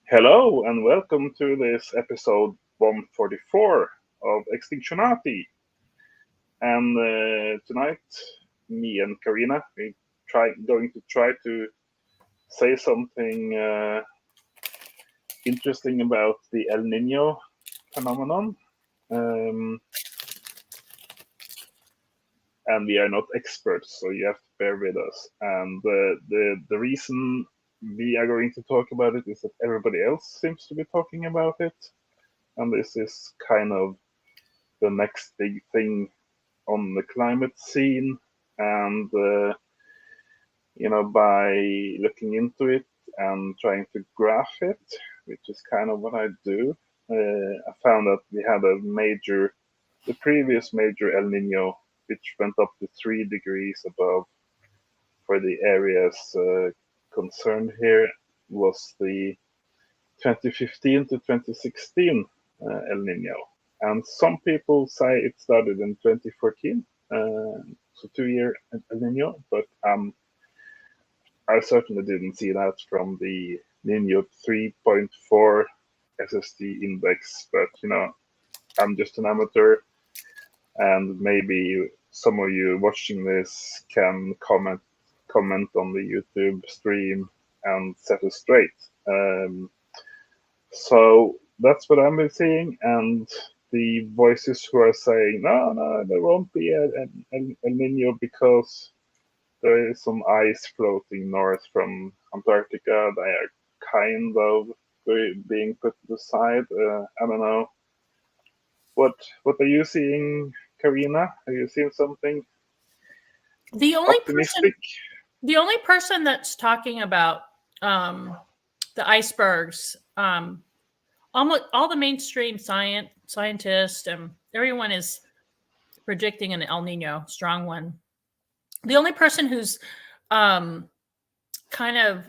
Hello and welcome to this episode 144 of Extinctionati. And tonight, me and Karina, going to try to say something interesting about the El Niño phenomenon. Um, and we are not experts, so you have to bear with us. And the reason we are going to talk about it is that everybody else seems to be talking about it. And this is kind of the next big thing on the climate scene. And, by looking into it and trying to graph it, which is kind of what I do, I found that we had the previous major El Nino, which went up to 3 degrees above for the areas concerned here, was the 2015 to 2016 El Nino. And some people say it started in 2014, so 2 year El Nino, but I certainly didn't see that from the Nino 3.4 SSD index. But I'm just an amateur, and maybe some of you watching this can comment on the YouTube stream and set it straight. So that's what I'm seeing, and the voices who are saying, no, there won't be an El Nino because there is some ice floating north from Antarctica. They are kind of being put aside. I don't know. What are you seeing, Karina? Are you seeing something The only optimistic? person that's talking about the icebergs, almost all the mainstream scientists and everyone is predicting an El Nino, strong one. The only person who's kind of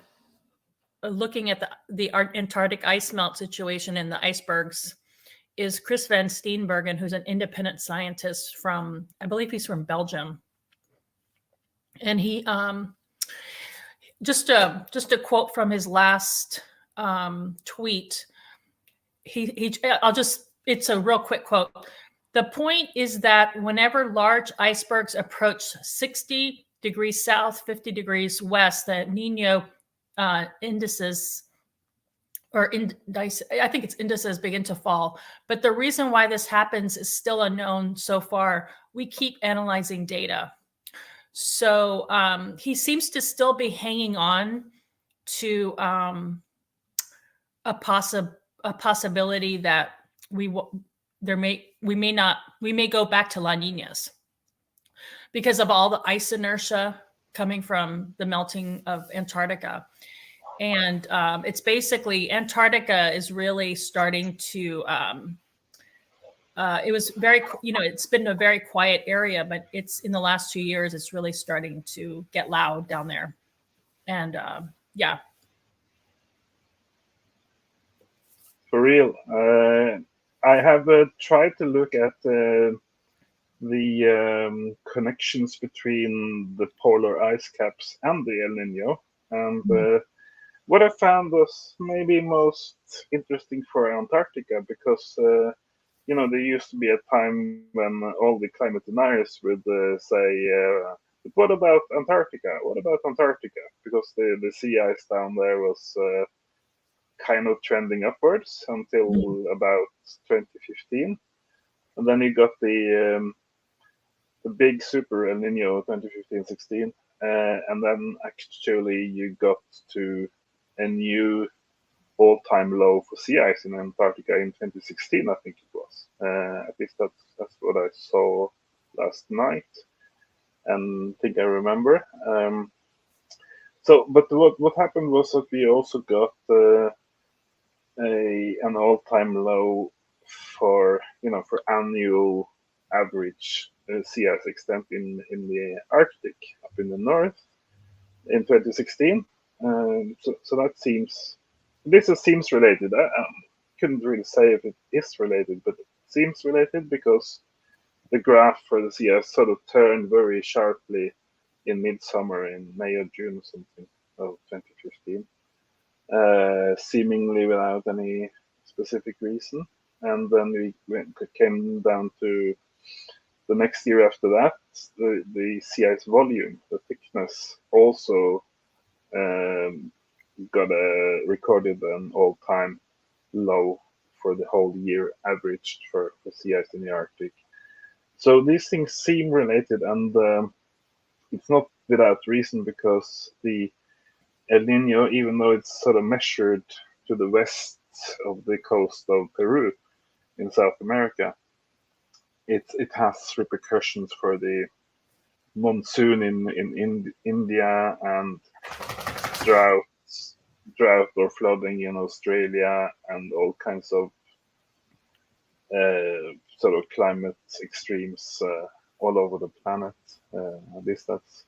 looking at the Antarctic ice melt situation in the icebergs is Chris van Steenbergen, who's an independent scientist from, I believe he's from Belgium. And he just a quote from his last tweet. It's a real quick quote. The point is that whenever large icebergs approach 60 degrees south, 50 degrees west, the Nino indices, I think it's indices, begin to fall. But the reason why this happens is still unknown so far. We keep analyzing data. So he seems to still be hanging on to a possibility that we may go back to La Niñas because of all the ice inertia coming from the melting of Antarctica. And it's basically Antarctica is really starting to it was very, it's been a very quiet area, but it's in the last 2 years, it's really starting to get loud down there. And yeah. For real. I have tried to look at the connections between the polar ice caps and the El Nino. And what I found was maybe most interesting for Antarctica because, there used to be a time when all the climate deniers would say, but what about Antarctica? What about Antarctica? Because the sea ice down there was kind of trending upwards until about 2015. And then you got the big Super El Nino 2015-16. And then actually you got to a new all-time low for sea ice in Antarctica in 2016, I think it was. At least that's what I saw last night, and I think I remember. But what happened was that we also got an all-time low for annual average sea ice extent in the Arctic up in the north in 2016. So that seems related. I couldn't really say if it is related, but it seems related because the graph for the sea ice sort of turned very sharply in midsummer in May or June or something of 2015. seemingly without any specific reason. And then came down to the next year after that, the sea ice volume, the thickness, also um, got recorded an all-time low for the whole year averaged for sea ice in the Arctic. So these things seem related, and it's not without reason, because the El Nino, even though it's sort of measured to the west of the coast of Peru in South America, it has repercussions for the monsoon in India, and droughts, drought or flooding in Australia, and all kinds of sort of climate extremes all over the planet. At least that's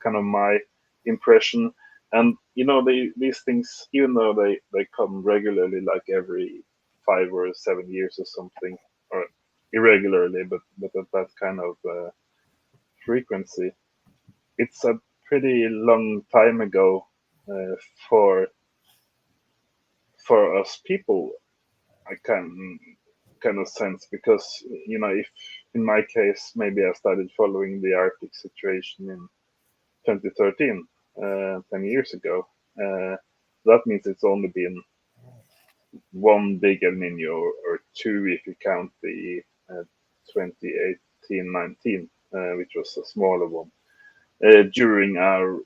kind of my impression. And these things, even though they come regularly, like every 5 or 7 years or something, or irregularly, but at that kind of frequency, it's a pretty long time ago uh, for for us people. I can kind of sense, because if in my case maybe I started following the Arctic situation in 2013, 10 years ago. That means it's only been one big El Nino, or two if you count the 2018-19, which was a smaller one, during our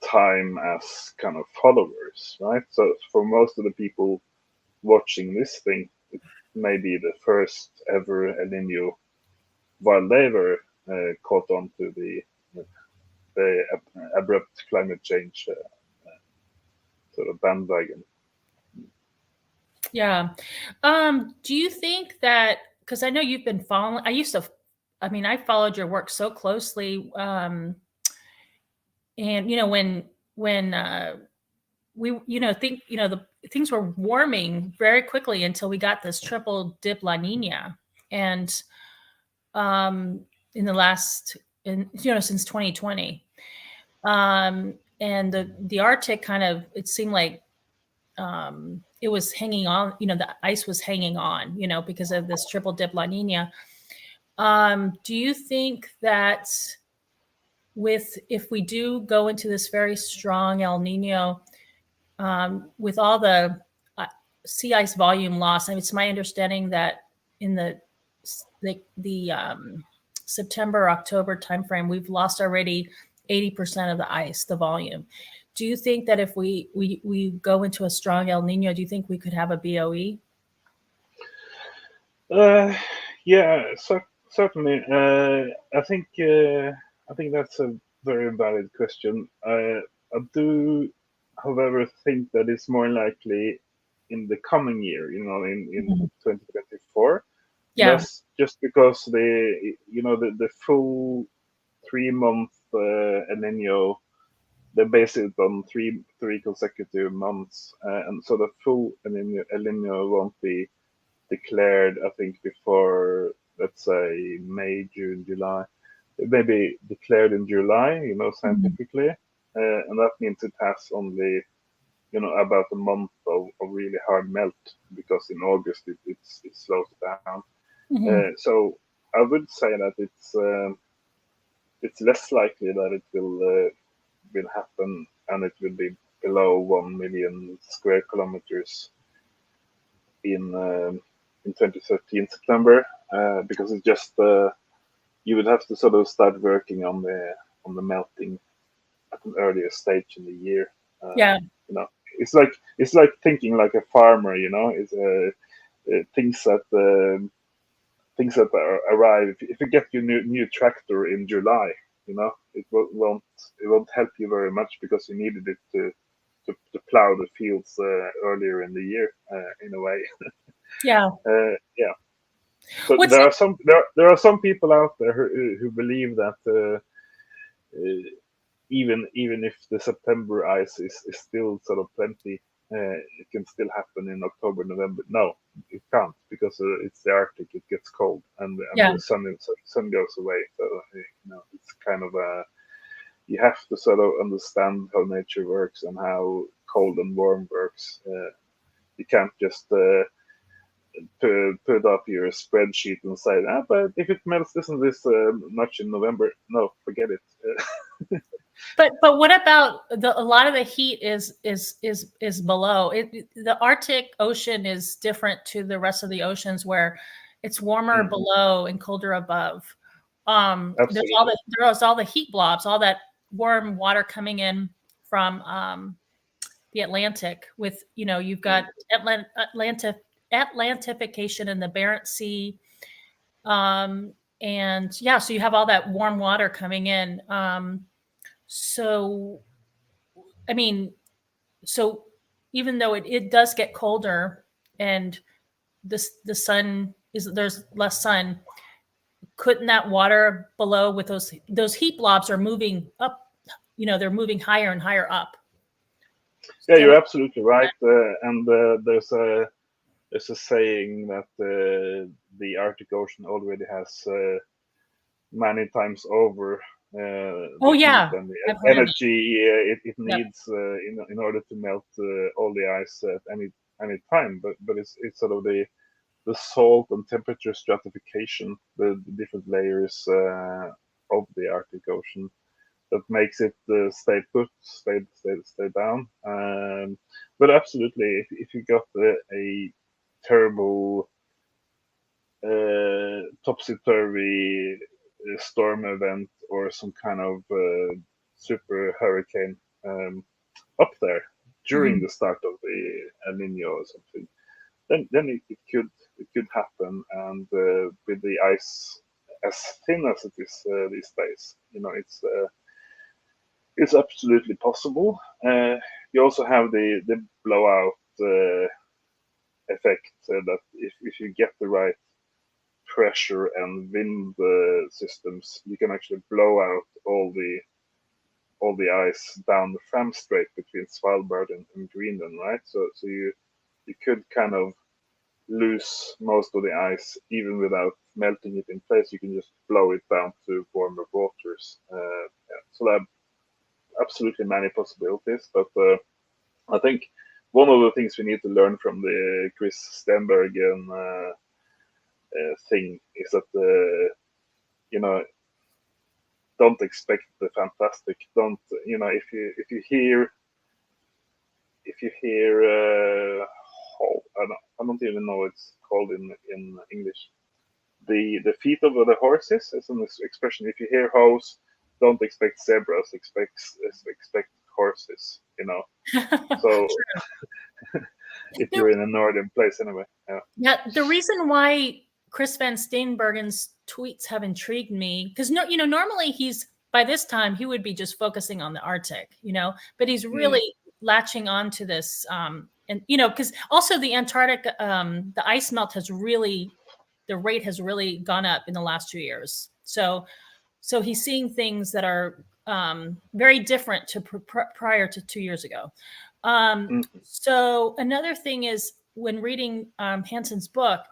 time as kind of followers, right? So for most of the people watching this thing, it may be the first ever El Nino while they were caught on to the abrupt climate change sort of bandwagon. Yeah. Do you think that, because I know you've been following, I followed your work so closely. And when we think the things were warming very quickly until we got this triple dip La Nina, and in the last, since 2020, and the Arctic kind of, it seemed like it was hanging on, the ice was hanging on, because of this triple dip La Nina. Do you think that if we do go into this very strong El Nino, with all the sea ice volume loss, it's my understanding that in the September, October timeframe, we've lost already 80% of the ice, the volume. Do you think that if we go into a strong El Nino, do you think we could have a BOE? Yeah, certainly. I think that's a very valid question. I do, however, think that it's more likely in the coming year, in 2024. Yeah. Less just because the full 3 month El Nino, they base it on three consecutive months, and so the full El Nino won't be declared, I think, before, let's say, May, June, July. It may be declared in July, scientifically, and that means it has only, about a month of really hard melt, because in August it slows down. Mm-hmm. So I would say that it's less likely that it will happen, and it will be below 1 million square kilometers in 2013 September, because it's just you would have to sort of start working on the melting at an earlier stage in the year. Yeah. It's like thinking like a farmer. It's things that arrive. If you get your new tractor in July, it won't help you very much, because you needed it to plow the fields earlier in the year, in a way. Yeah. Yeah. So What's there are some people out there who believe that even if the September ice is still sort of plenty, it can still happen in October, November. No, it can't, because it's the Arctic. It gets cold, and Yeah. the sun goes away. So it's kind of you have to sort of understand how nature works, and how cold and warm works. You can't just put up your spreadsheet and say, but if it melts this and this much in November, no, forget it. But what about a lot of the heat is below it? The Arctic Ocean is different to the rest of the oceans, where it's warmer below and colder above. There's all the heat blobs, all that warm water coming in from the Atlantic. With you've got Atlantification in the Barents Sea, and yeah, so you have all that warm water coming in. So, I mean, so even though it does get colder and the sun there's less sun, couldn't that water below with those heat blobs are moving up, they're moving higher and higher up. Yeah, you're absolutely right. And there's a saying that the Arctic Ocean already has many times over oh yeah, and the energy it needs in order to melt all the ice at any time. But it's sort of the salt and temperature stratification, the different layers of the Arctic Ocean that makes it stay put, stay down. But absolutely, if you got a terrible topsy-turvy storm event or some kind of super hurricane up there during the start of the El Nino or something, then it could happen. And with the ice as thin as it is these days, it's absolutely possible. You also have the blowout effect that if you get the right pressure and wind systems, you can actually blow out all the ice down the Fram Strait between Svalbard and Greenland, right? So you could kind of lose most of the ice even without melting it in place. You can just blow it down to warmer waters. So there are absolutely many possibilities, but I think one of the things we need to learn from the Chris Stenbergen thing is that don't expect the fantastic. Don't if you hear I don't even know what it's called in English. The feet of the horses is an expression. If you hear hose, don't expect zebras. Expect horses. So if you're in a northern place anyway. Yeah, the reason why Chris Van Steenbergen's tweets have intrigued me, because normally he's by this time he would be just focusing on the Arctic, but he's really latching on to this, and because also the Antarctic, the ice melt the rate has really gone up in the last 2 years. So he's seeing things that are very different to prior to 2 years ago. So another thing is, when reading Hansen's book,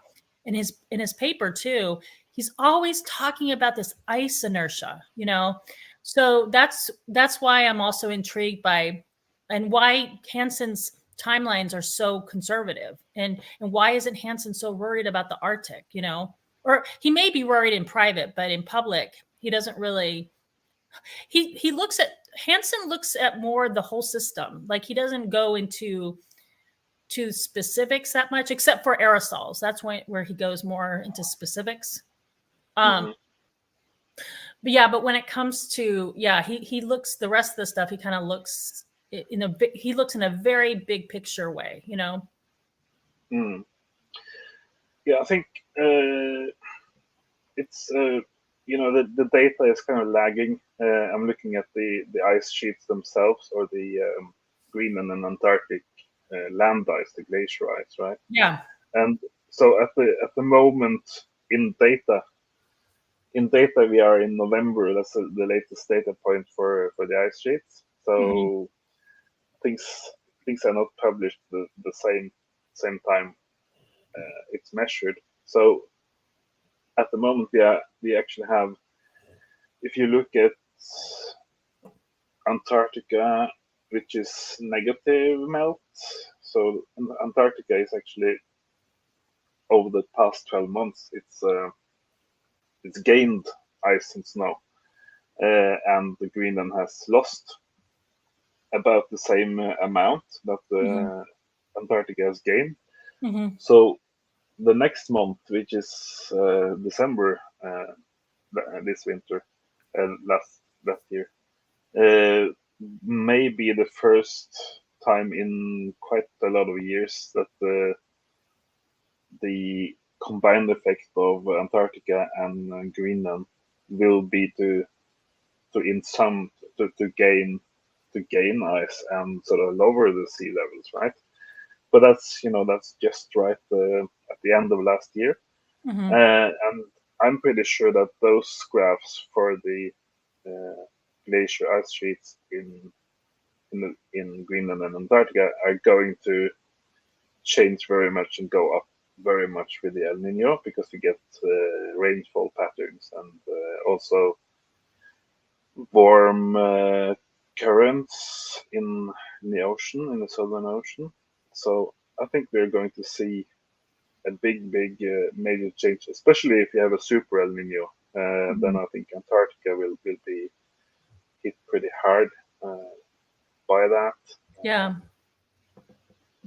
in his paper too, he's always talking about this ice inertia, So that's why I'm also intrigued by, and why Hansen's timelines are so conservative, and why isn't Hansen so worried about the Arctic, Or he may be worried in private, but in public, he doesn't really. He looks at Hansen looks at more the whole system. Like, he doesn't go into specifics that much, except for aerosols. That's where he goes more into specifics. But but when it comes to he looks the rest of the stuff. He kind of looks in a very big picture way, Yeah, I think it's the data is kind of lagging. I'm looking at the ice sheets themselves, or the Greenland and Antarctic land ice, the glacier ice, right? Yeah. And so at the moment in data we are in November. That's the latest data point for the ice sheets. So things are not published the same time it's measured. So at the moment, we actually have, if you look at Antarctica, which is negative melt. So Antarctica is actually, over the past 12 months, it's gained ice and snow, and the Greenland has lost about the same amount that Mhm. Antarctica has gained. Mhm. So the next month, which is December, this winter, last year, may be the first time in quite a lot of years that the combined effect of Antarctica and Greenland will be to in some to gain ice and sort of lower the sea levels, right? But that's just right at the end of last year, Mhm. and I'm pretty sure that those graphs for the glacier ice sheets in Greenland and Antarctica are going to change very much and go up very much with the El Nino, because we get rainfall patterns and also warm currents in the ocean, in the Southern Ocean. So I think we're going to see a big major change, especially if you have a super El Nino. Then Mhm. I think Antarctica will be hit pretty hard uh, by that. Yeah.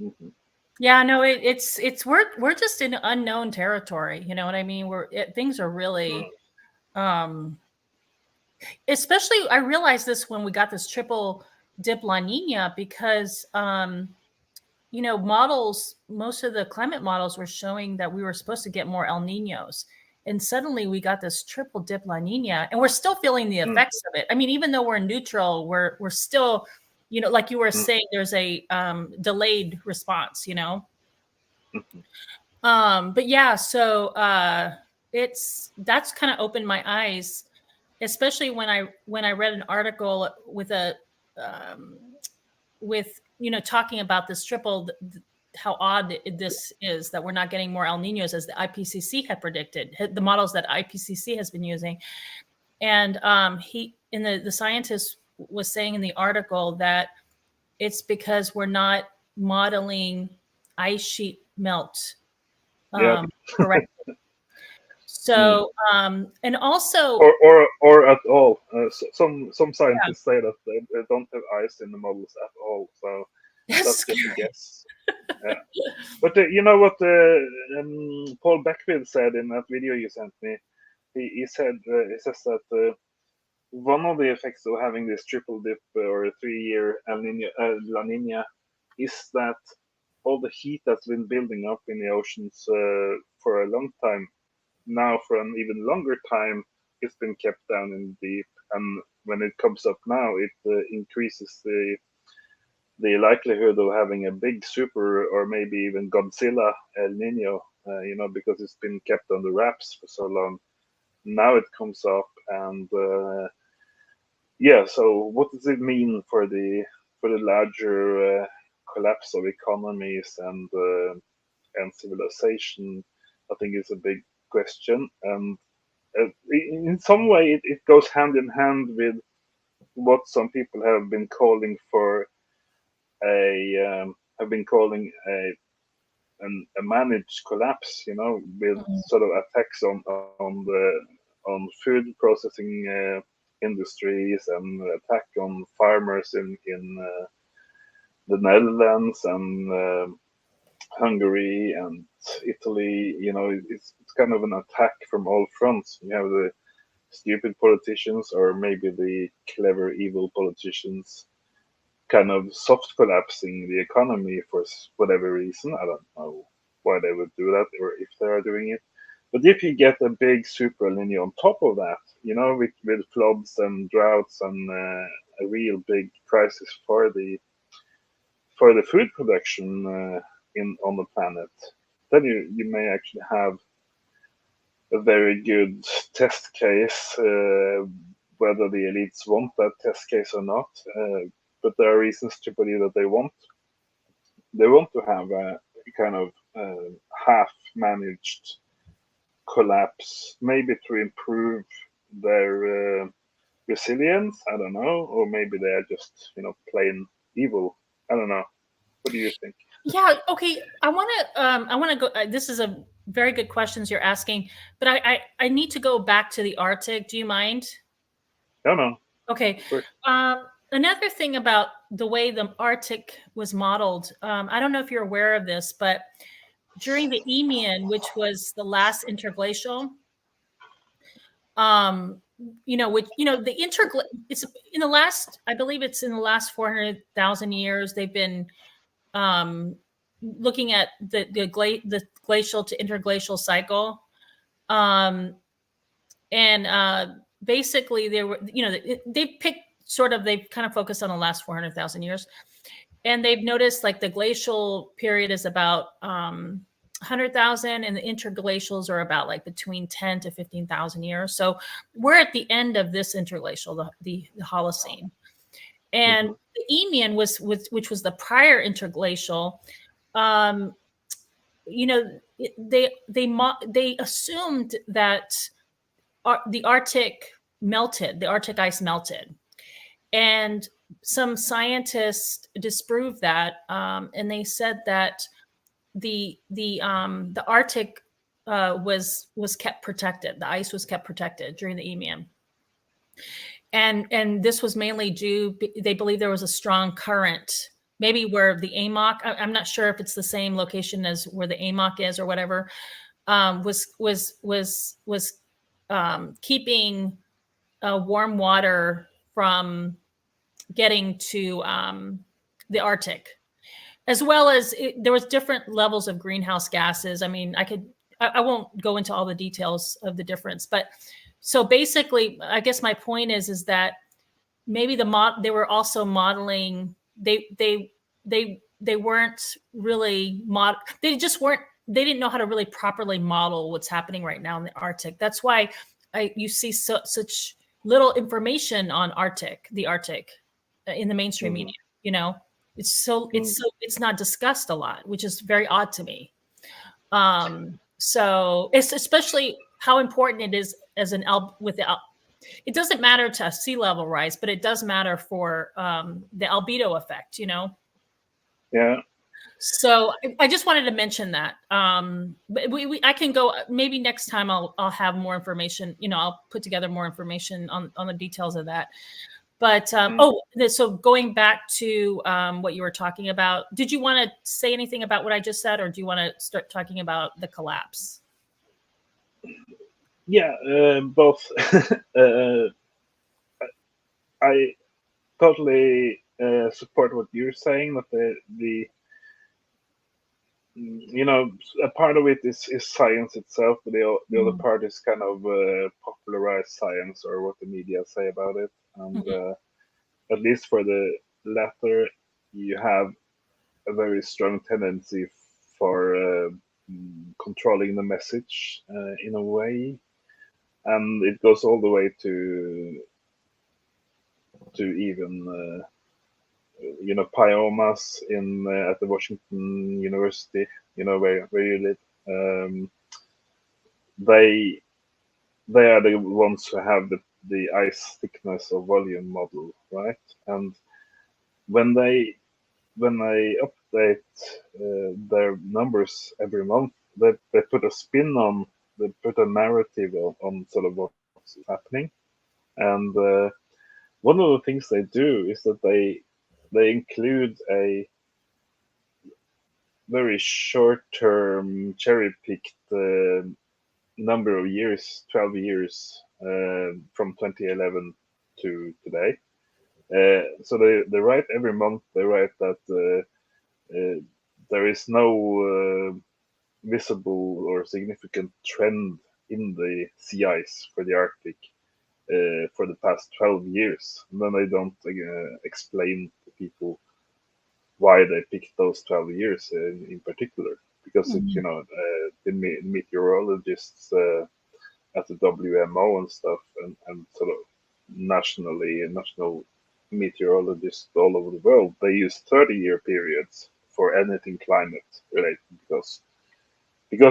Mhm. Yeah, no, it's we're just in unknown territory. You know what I mean? Things are really, um, especially I realized this when we got this triple dip La Nina because models, most of the climate models were showing that we were supposed to get more El Ninos. And suddenly we got this triple dip La Nina, and we're still feeling the Mm, effects of it. I mean, even though we're neutral, we're still, like you were mm, saying, there's a delayed response, mm, But yeah, so that's kind of opened my eyes, especially when I read an article with a um, with talking about this triple, how odd this is that we're not getting more El Ninos as the IPCC had predicted, the models that IPCC has been using. And he in the scientist was saying in the article that it's because we're not modeling ice sheet melt yeah. correctly. Mm. So and also Or at all. Some yeah, scientists say that they don't have ice in the models at all. So that's that's just a scary. guess. Yeah. But you know what Paul Beckwith said in that video you sent me? He says that one of the effects of having this triple dip or a 3 year La Nina is that all the heat that's been building up in the oceans for a long time, now for an even longer time, it's been kept down in deep. And when it comes up now, it increases the likelihood of having a big super or maybe even Godzilla El Nino, because it's been kept under wraps for so long. Now it comes up, and yeah. So what does it mean for the larger collapse of economies and civilization? I think is a big question, and in some way it goes hand in hand with what some people have been calling a managed collapse, with Mhm. sort of attacks on food processing industries, and attack on farmers in the Netherlands and Hungary and Italy. It's kind of an attack from all fronts. You have the stupid politicians, or maybe the clever evil politicians, kind of soft collapsing the economy for whatever reason. I don't know why they would do that, or if they are doing it. But if you get a big super El Nino on top of that, with floods and droughts and a real big crisis for the food production in on the planet, then you may actually have a very good test case, whether the elites want that test case or not. But there are reasons to believe that they want. They want to have a kind of half managed collapse, maybe to improve their resilience. I don't know, or maybe they are just plain. evil. I don't know. What do you think? Yeah. Okay. I want to. I want to go. This is a very good questions you're asking, but I need to go back to the Arctic. Do you mind? No, no, Okay. of course. Another thing about the way the Arctic was modeled. I don't know if you're aware of this, but during the Eemian, which was the last interglacial, which the it's in the last. I believe it's in the last 400,000 years. They've been um, looking at the glacial to interglacial cycle, um, and basically they were they picked they've kind of focused on the last 400,000 years, and they've noticed like the glacial period is about 100,000, and the interglacials are about like between 10 to 15,000 years. So we're at the end of this interglacial, the Holocene. And the Eemian which was the prior interglacial. Um, they assumed that the Arctic melted, the Arctic ice melted, and some scientists disproved that, and they said that the Arctic was kept protected. The ice was kept protected during the Eemian, and this was mainly due. They believe there was a strong current, maybe where the AMOC. I'm not sure if it's the same location as where the AMOC is or whatever. Was keeping warm water from getting to the Arctic, as well as there was different levels of greenhouse gases. I mean, I won't go into all the details of the difference, but so basically, I guess my point is that maybe they were also modeling. They weren't really they just weren't. They didn't know how to really properly model what's happening right now in the Arctic. That's why you see such little information on the Arctic in the mainstream media. It's not discussed a lot, which is very odd to me. So it's especially how important it is as it doesn't matter to sea level rise, but it does matter for the albedo effect. Yeah. So I just wanted to mention that. But I can go, maybe next time I'll have more information. I'll put together more information on the details of that. But so going back to what you were talking about, did you want to say anything about what I just said, or do you want to start talking about the collapse? Yeah, both. I totally support what you're saying. That a part of it is science itself, but the other part is kind of popularized science, or what the media say about it. And at least for the latter, you have a very strong tendency for controlling the message in a way, and it goes all the way to even pyomas in at the Washington University, where you live. They are the ones who have the ice thickness or volume model, right? And when they update their numbers every month, they put a spin on, they put a narrative on sort of what's happening. And one of the things they do is that they include a very short-term, cherry-picked number of years, 12 years from 2011 to today. So they write every month. They write that there is no visible or significant trend in the sea ice for the Arctic for the past 12 years. And then they don't explain to people why they picked those 12 years in particular, because the meteorologists at the WMO and stuff, and sort of national meteorologists all over the world, they use 30-year periods for anything climate related, because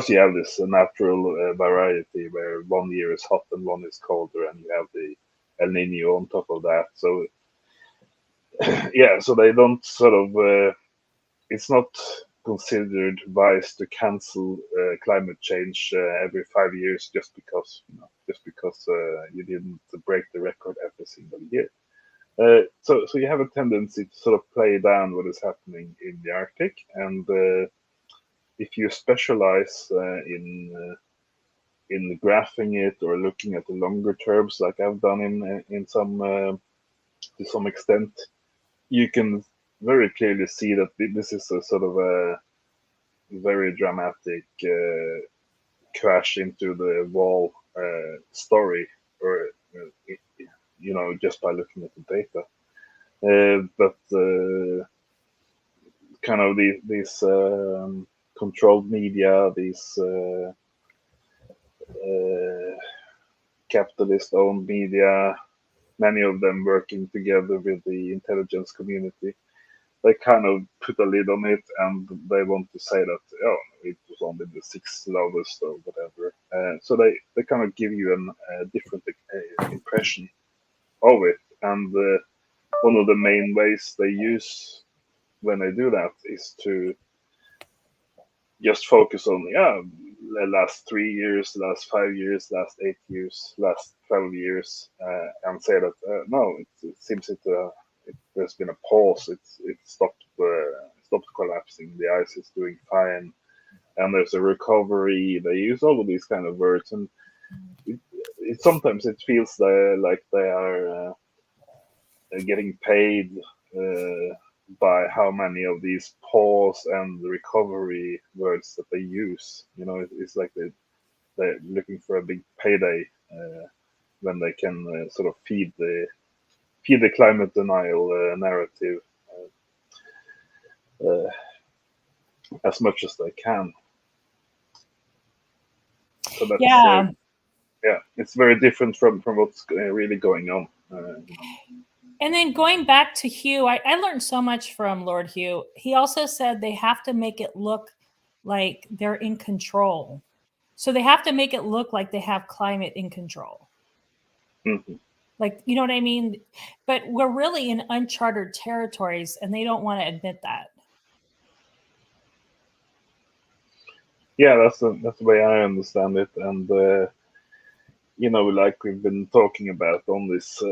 you have this natural variety where 1 year is hot and one is colder, and you have the El Nino on top of that. So yeah, so they don't sort of. It's not considered wise to cancel climate change every 5 years just because you didn't break the record every single year. So you have a tendency to sort of play down what is happening in the Arctic, and if you specialize in graphing it or looking at the longer terms, like I've done in some to some extent, you can very clearly see that this is a sort of a very dramatic crash into the wall story, or just by looking at the data. But kind of these controlled media, these capitalist-owned media, many of them working together with the intelligence community, they kind of put a lid on it, and they want to say that it was only the sixth lowest or whatever. So they kind of give you a different impression of it. And one of the main ways they use when they do that is to just focus on the last 3 years, last 5 years, last 8 years, last 12 years, and say that no, it seems there's been a pause. It stopped collapsing. The ice is doing fine, and there's a recovery. They use all of these kind of words, and sometimes it feels like they are getting paid by how many of these pause and recovery words that they use. It's like they're looking for a big payday when they can sort of feed the climate denial narrative as much as they can. So that's it's very different from what's really going on. And then going back to Hugh, I learned so much from Lord Hugh. He also said they have to make it look like they're in control. So they have to make it look like they have climate in control. Mm-hmm. Like, you know what I mean? But we're really in uncharted territories, and they don't want to admit that. Yeah, that's the way I understand it. And like we've been talking about on this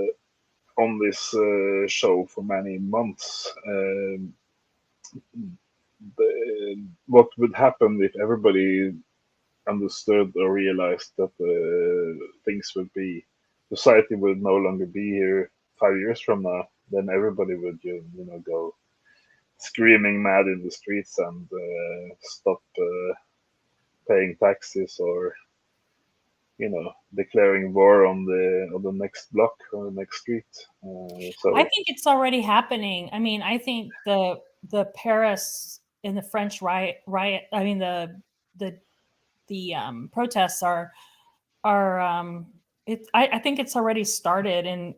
show for many months, what would happen if everybody understood or realized that society would no longer be here 5 years from now? Then everybody would go screaming mad in the streets and stop paying taxes, or declaring war on the next block or the next street. So I think it's already happening. I mean, I think the Paris and the French riot. I mean, the protests are I think it's already started, and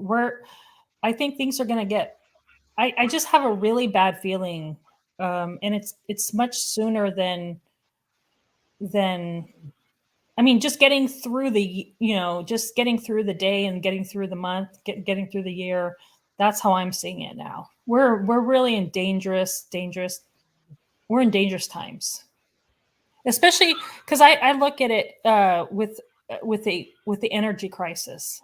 I think things are going to get. I just have a really bad feeling, and it's much sooner than. I mean, just getting through just getting through the day and getting through the month, getting through the year. That's how I'm seeing it now. We're really in dangerous. We're in dangerous times, especially because I look at it with the energy crisis.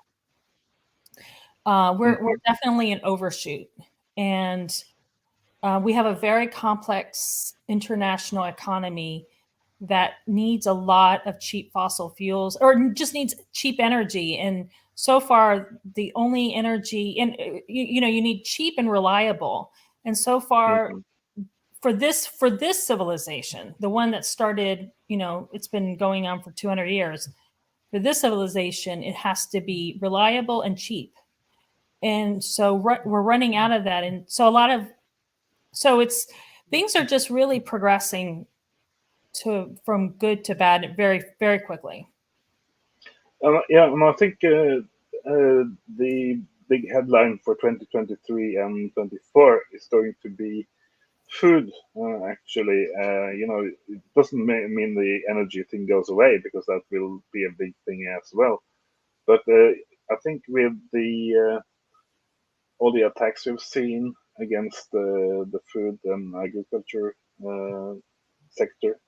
We're definitely an overshoot, and we have a very complex international economy that needs a lot of cheap fossil fuels, or just needs cheap energy. And so far, the only energy, and you need cheap and reliable. And so far, for this civilization, the one that started, it's been going on for 200 years. For this civilization, it has to be reliable and cheap. And so we're running out of that. And so things are just really progressing from good to bad very, very quickly. And I think the big headline for 2023 and 24 is going to be food. Actually, it doesn't mean the energy thing goes away, because that will be a big thing as well. But I think with all the attacks we've seen, against the food and agriculture sector.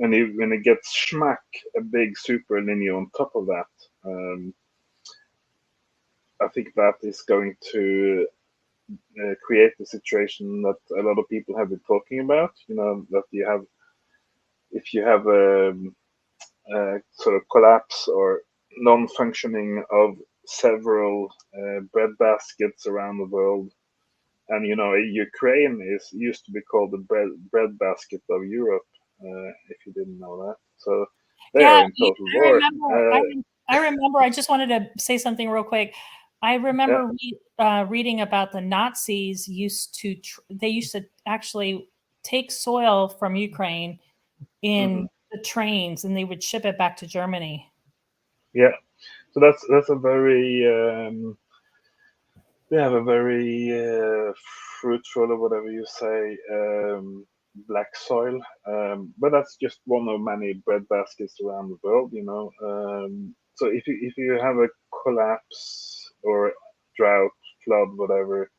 And when it gets smack a big Super El Niño on top of that, I think that is going to create the situation that a lot of people have been talking about. That if you have a sort of collapse or non-functioning of several bread baskets around the world. And Ukraine used to be called the bread basket of Europe. If you didn't know that, so they are in total war. I remember. I just wanted to say something real quick. I remember reading about the Nazis used to actually take soil from Ukraine in the trains, and they would ship it back to Germany. Yeah, so that's a very they have a very fruitful, or whatever you say, black soil. But that's just one of many bread baskets around the world. So if you have a collapse or drought, flood, whatever,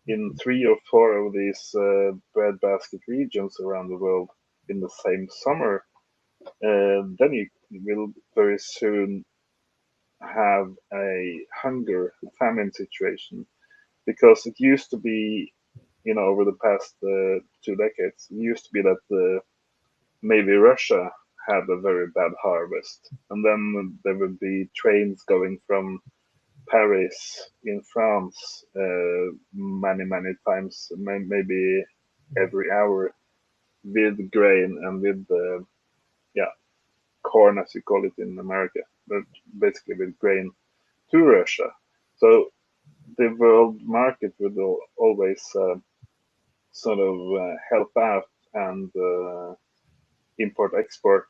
in 3 or 4 of these breadbasket regions around the world in the same summer, then you will very soon have a hunger, famine situation. Because it used to be, over the past 2 decades, it used to be that maybe Russia had a very bad harvest. And then there would be trains going from Paris in France many, many times, maybe every hour, with grain and with corn, as you call it in America, but basically with grain to Russia. So the world market would always sort of help out and import export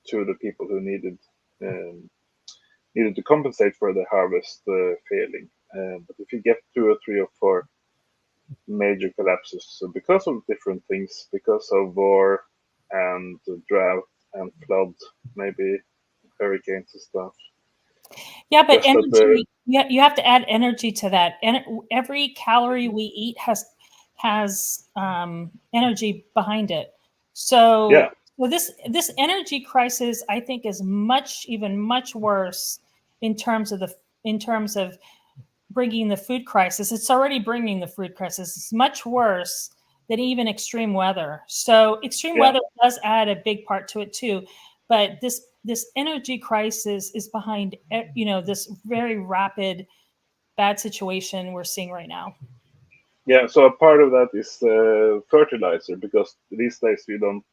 to the people who needed to compensate for the harvest failing. But if you get 2 or 3 or 4 major collapses, so because of different things, because of war and drought and flood, maybe hurricanes and stuff. Yeah, but energy, you have to add energy to that. And every calorie we eat has energy behind it. So this energy crisis, I think, is even much worse in terms of bringing the food crisis. It's already bringing the food crisis. It's much worse than even extreme weather. So extreme weather does add a big part to it too. But this energy crisis is behind, this very rapid bad situation we're seeing right now. Yeah, so a part of that is fertilizer, because these days we don't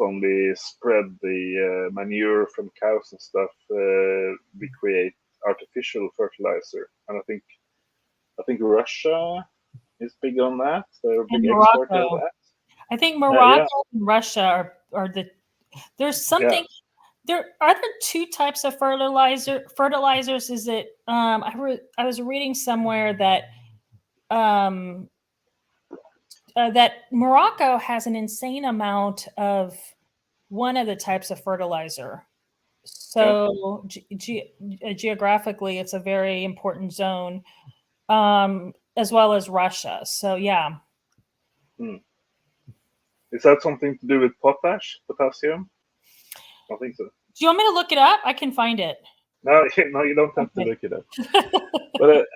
only spread the manure from cows and stuff. We create artificial fertilizer, and I think Russia is big on that. They're a big exporter of that. I think Morocco and Russia are there's something. There are 2 types of fertilizers. Is it? I was reading somewhere that that Morocco has an insane amount of one of the types of fertilizer. So geographically, it's a very important zone, as well as Russia. So yeah. Is that something to do with potassium? I think so. Do you want me to look it up? I can find it. No, you don't have to look it up. But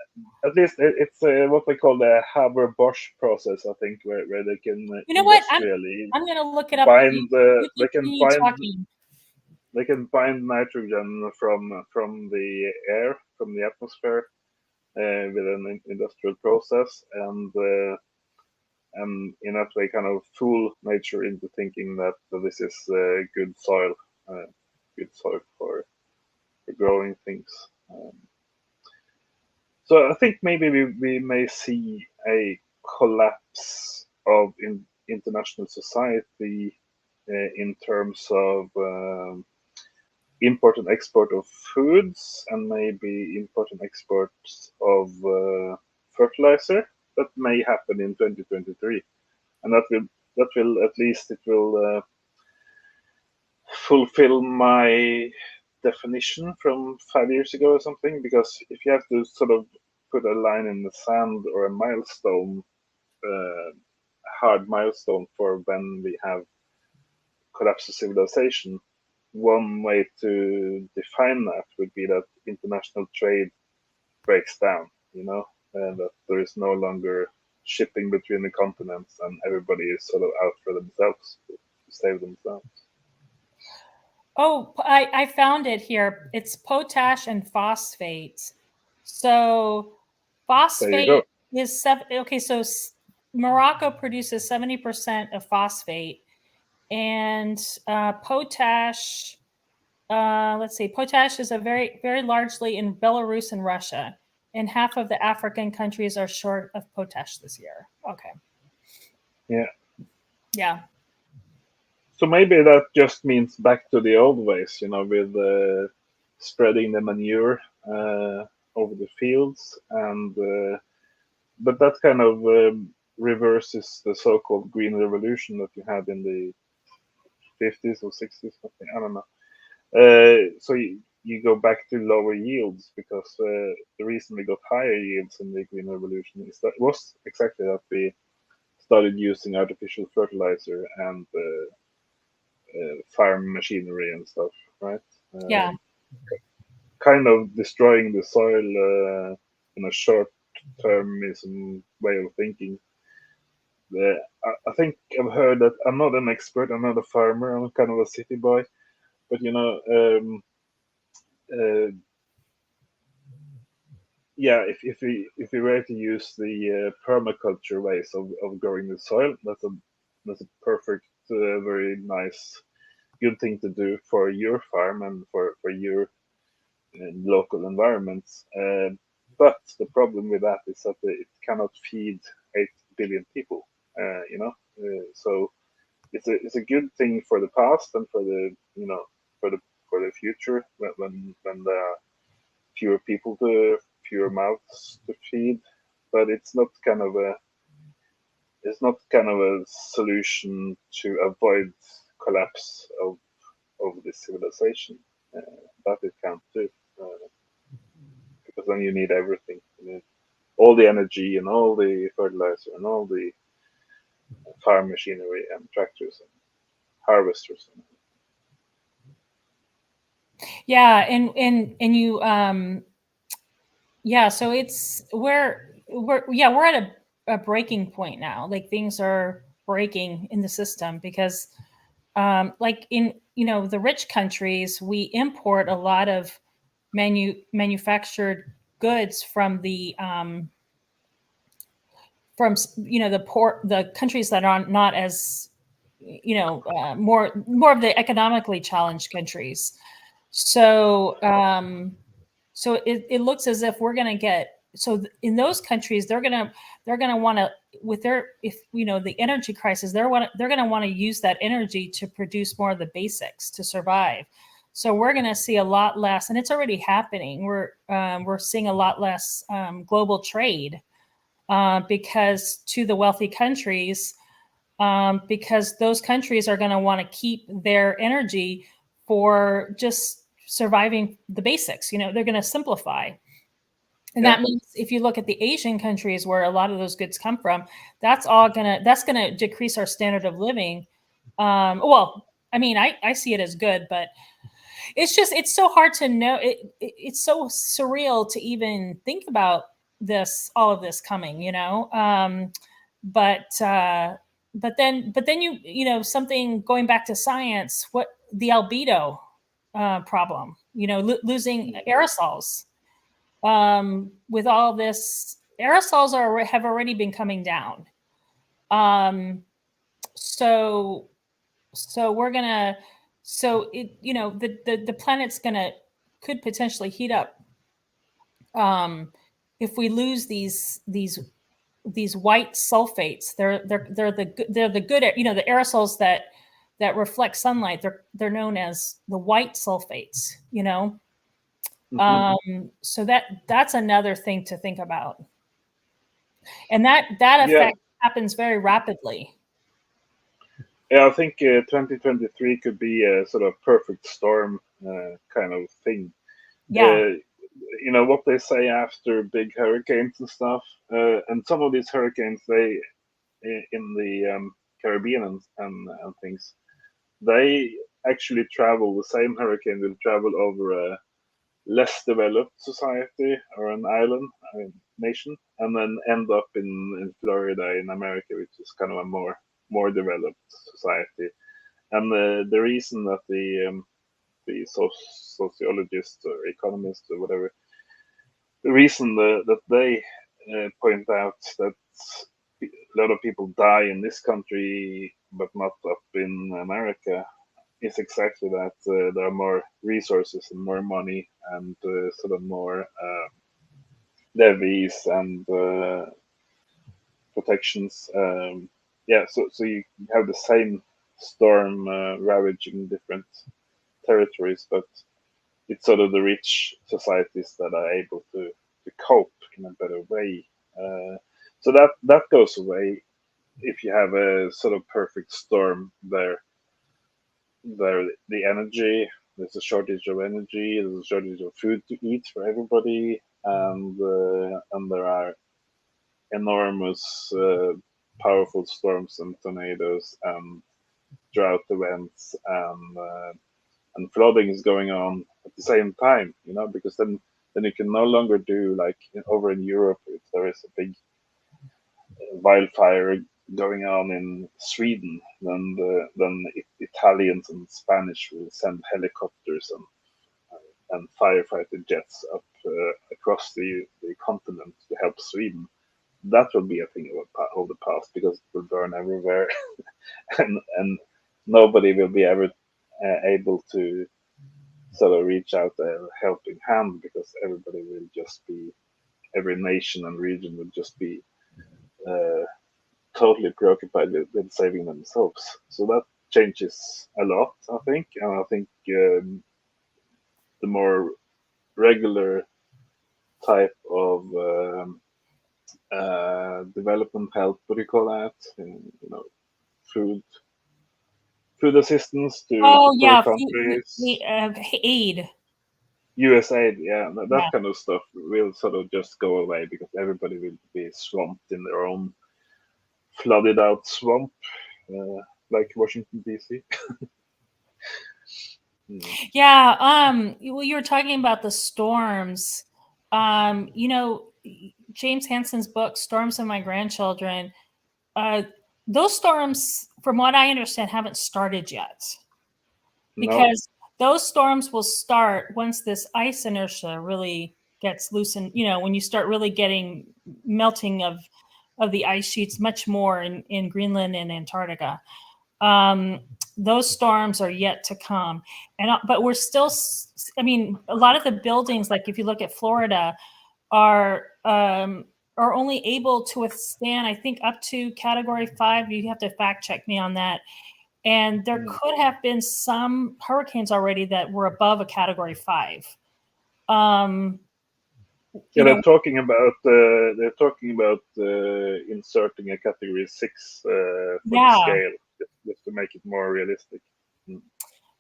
at least it's what they call the Haber-Bosch process, I think, where they can industrially I'm going to look it up. They can bind nitrogen from the air, from the atmosphere, with an industrial process, and in that way kind of fool nature into thinking that this is good soil for growing things. So I think maybe we may see a collapse of international society in terms of import and export of foods, and maybe import and exports of fertilizer. That may happen in 2023, and that will at least it will fulfill my definition from 5 years ago or something. Because if you have to sort of put a line in the sand or a milestone, hard milestone for when we have collapse of civilization, one way to define that would be that international trade breaks down, that there is no longer shipping between the continents and everybody is sort of out for themselves to save themselves. Oh, I found it here. It's potash and phosphate. So phosphate is okay. So Morocco produces 70% of phosphate, and potash. Let's see. Potash is a very largely in Belarus and Russia, and half of the African countries are short of potash this year. Okay. Yeah. Yeah. So maybe that just means back to the old ways, with spreading the manure over the fields, and but that kind of reverses the so-called green revolution that you had in the 50s or 60s, something, I don't know. So you go back to lower yields because the reason we got higher yields in the green revolution was exactly that we started using artificial fertilizer and farm machinery and stuff, right? Yeah. Kind of destroying the soil in a short-termism way of thinking. I think I've heard that I'm not an expert, I'm not a farmer, I'm kind of a city boy, but yeah, if we were to use the permaculture ways of growing the soil, that's a perfect, very nice, good thing to do for your farm and for your local environments. But the problem with that is that it cannot feed 8 billion people. So it's a good thing for the past and for the for the future when there are fewer people fewer mouths to feed. But it's not kind of a solution to avoid collapse of this civilization. That it can't do. Because then you need everything. You need all the energy and all the fertilizer and all the farm machinery and tractors and harvesters. Yeah, and you yeah, so we're at a breaking point now. Like things are breaking in the system because like in the rich countries, we import a lot of manufactured goods from the the countries that are not as more of the economically challenged countries. So so it looks as if we're going to get in those countries they're going to want to with their if the energy crisis they're going to want to use that energy to produce more of the basics to survive. So we're going to see a lot less, and it's already happening. We're seeing a lot less global trade because to the wealthy countries, because those countries are going to want to keep their energy for just surviving the basics. They're going to simplify. And that means if you look at the Asian countries where a lot of those goods come from, that's going to decrease our standard of living. Well, I mean, I see it as good, but it's so hard to know. It's so surreal to even think about all of this coming, but then something going back to science, what the albedo problem, losing aerosols. With all this, aerosols have already been coming down. So we're gonna, so it, the planet's could potentially heat up if we lose these white sulfates. They're the good, the aerosols that reflect sunlight. They're known as the white sulfates. So that's another thing to think about, and that effect happens very rapidly. Yeah, I think 2023 could be a sort of perfect storm kind of thing. Yeah. what they say after big hurricanes and stuff, and some of these hurricanes, they in the Caribbean and things, they actually travel. The same hurricane will travel over a less developed society or an island, nation, and then end up in Florida in America, which is kind of a more developed society. And the reason that the sociologists or economists or whatever, the reason that they point out that a lot of people die in this country but not up in America is exactly that there are more resources and more money and sort of more levies and protections. Yeah, so you have the same storm ravaging different territories, but it's sort of the rich societies that are able to cope in a better way. So that goes away if you have a sort of perfect storm there. The energy, there's a shortage of energy, there's a shortage of food to eat for everybody, and there are enormous powerful storms and tornadoes and drought events and flooding is going on at the same time, because then you can no longer do like over in Europe if there is a big wildfire going on in Sweden, then Italians and Spanish will send helicopters and firefighter jets up across the continent to help Sweden. That will be a thing of the past because it will burn everywhere, and nobody will be ever able to sort of reach out a helping hand because every nation and region will just be uh, totally preoccupied with saving themselves. So that changes a lot, I think, and I think the more regular type of development help, what do you call that? Food food assistance to poor yeah, countries, aid. USAID, yeah, that Yeah. kind of stuff will sort of just go away because everybody will be swamped in their own flooded out swamp, like Washington D.C. Yeah, you were talking about the storms. James Hansen's book, Storms of My Grandchildren, those storms, from what I understand, haven't started yet. No. Because those storms will start once this ice inertia really gets loosened, when you start really getting melting of the ice sheets much more in Greenland and Antarctica. Those storms are yet to come, but we're still. I mean, a lot of the buildings, like if you look at Florida, are only able to withstand, I think, up to Category 5. You have to fact check me on that. And there could have been some hurricanes already that were above a Category 5. They're talking about inserting a Category 6 for the scale, just to make it more realistic.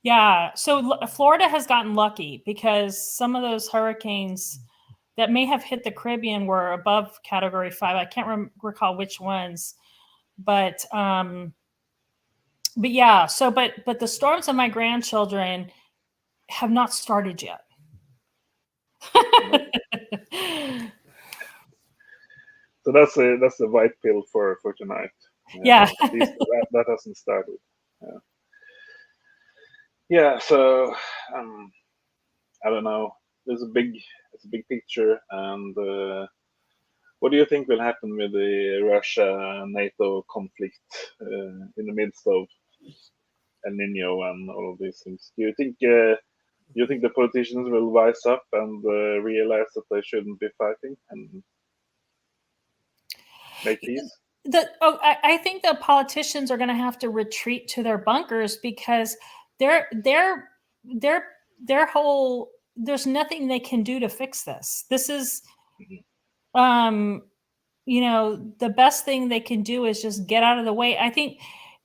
Yeah. So Florida has gotten lucky because some of those hurricanes that may have hit the Caribbean were above Category 5. I can't recall which ones, but yeah. So but the storms of my grandchildren have not started yet. So that's the white pill for tonight. Yeah. At least that hasn't started. Yeah. So I don't know. It's a big picture, and what do you think will happen with the Russia-NATO conflict in the midst of El Nino and all of these things? Do you think the politicians will rise up and realize that they shouldn't be fighting and make peace? I think the politicians are going to have to retreat to their bunkers because their whole, there's nothing they can do to fix this. This is, the best thing they can do is just get out of the way. I think,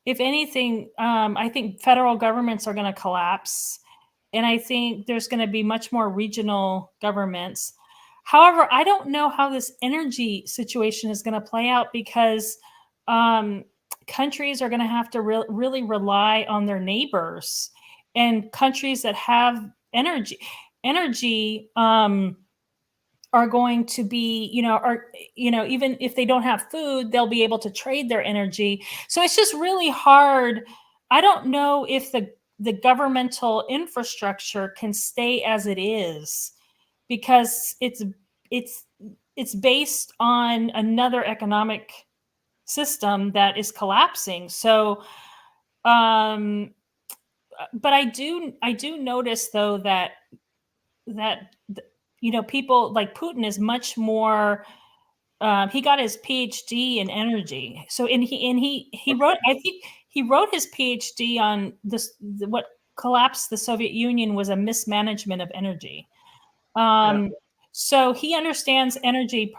if anything, I think federal governments are going to collapse, and I think there's going to be much more regional governments. However, I don't know how this energy situation is going to play out, because countries are going to have to really rely on their neighbors, and countries that have energy are going to be, even if they don't have food, they'll be able to trade their energy. So it's just really hard. I don't know if the governmental infrastructure can stay as it is, because it's based on another economic system that is collapsing. So but I do notice, though, that people like Putin is much more. He got his PhD in energy. So he wrote. I think he wrote his PhD on this. What collapsed the Soviet Union was a mismanagement of energy. So he understands energy.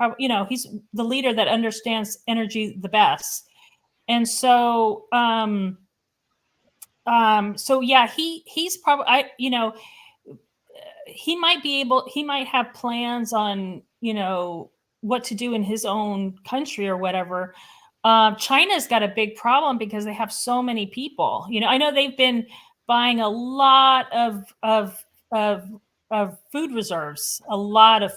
He's the leader that understands energy the best. And so, so yeah, he's probably, he might have plans on, what to do in his own country or whatever. China's got a big problem because they have so many people. I know they've been buying a lot of food reserves, a lot of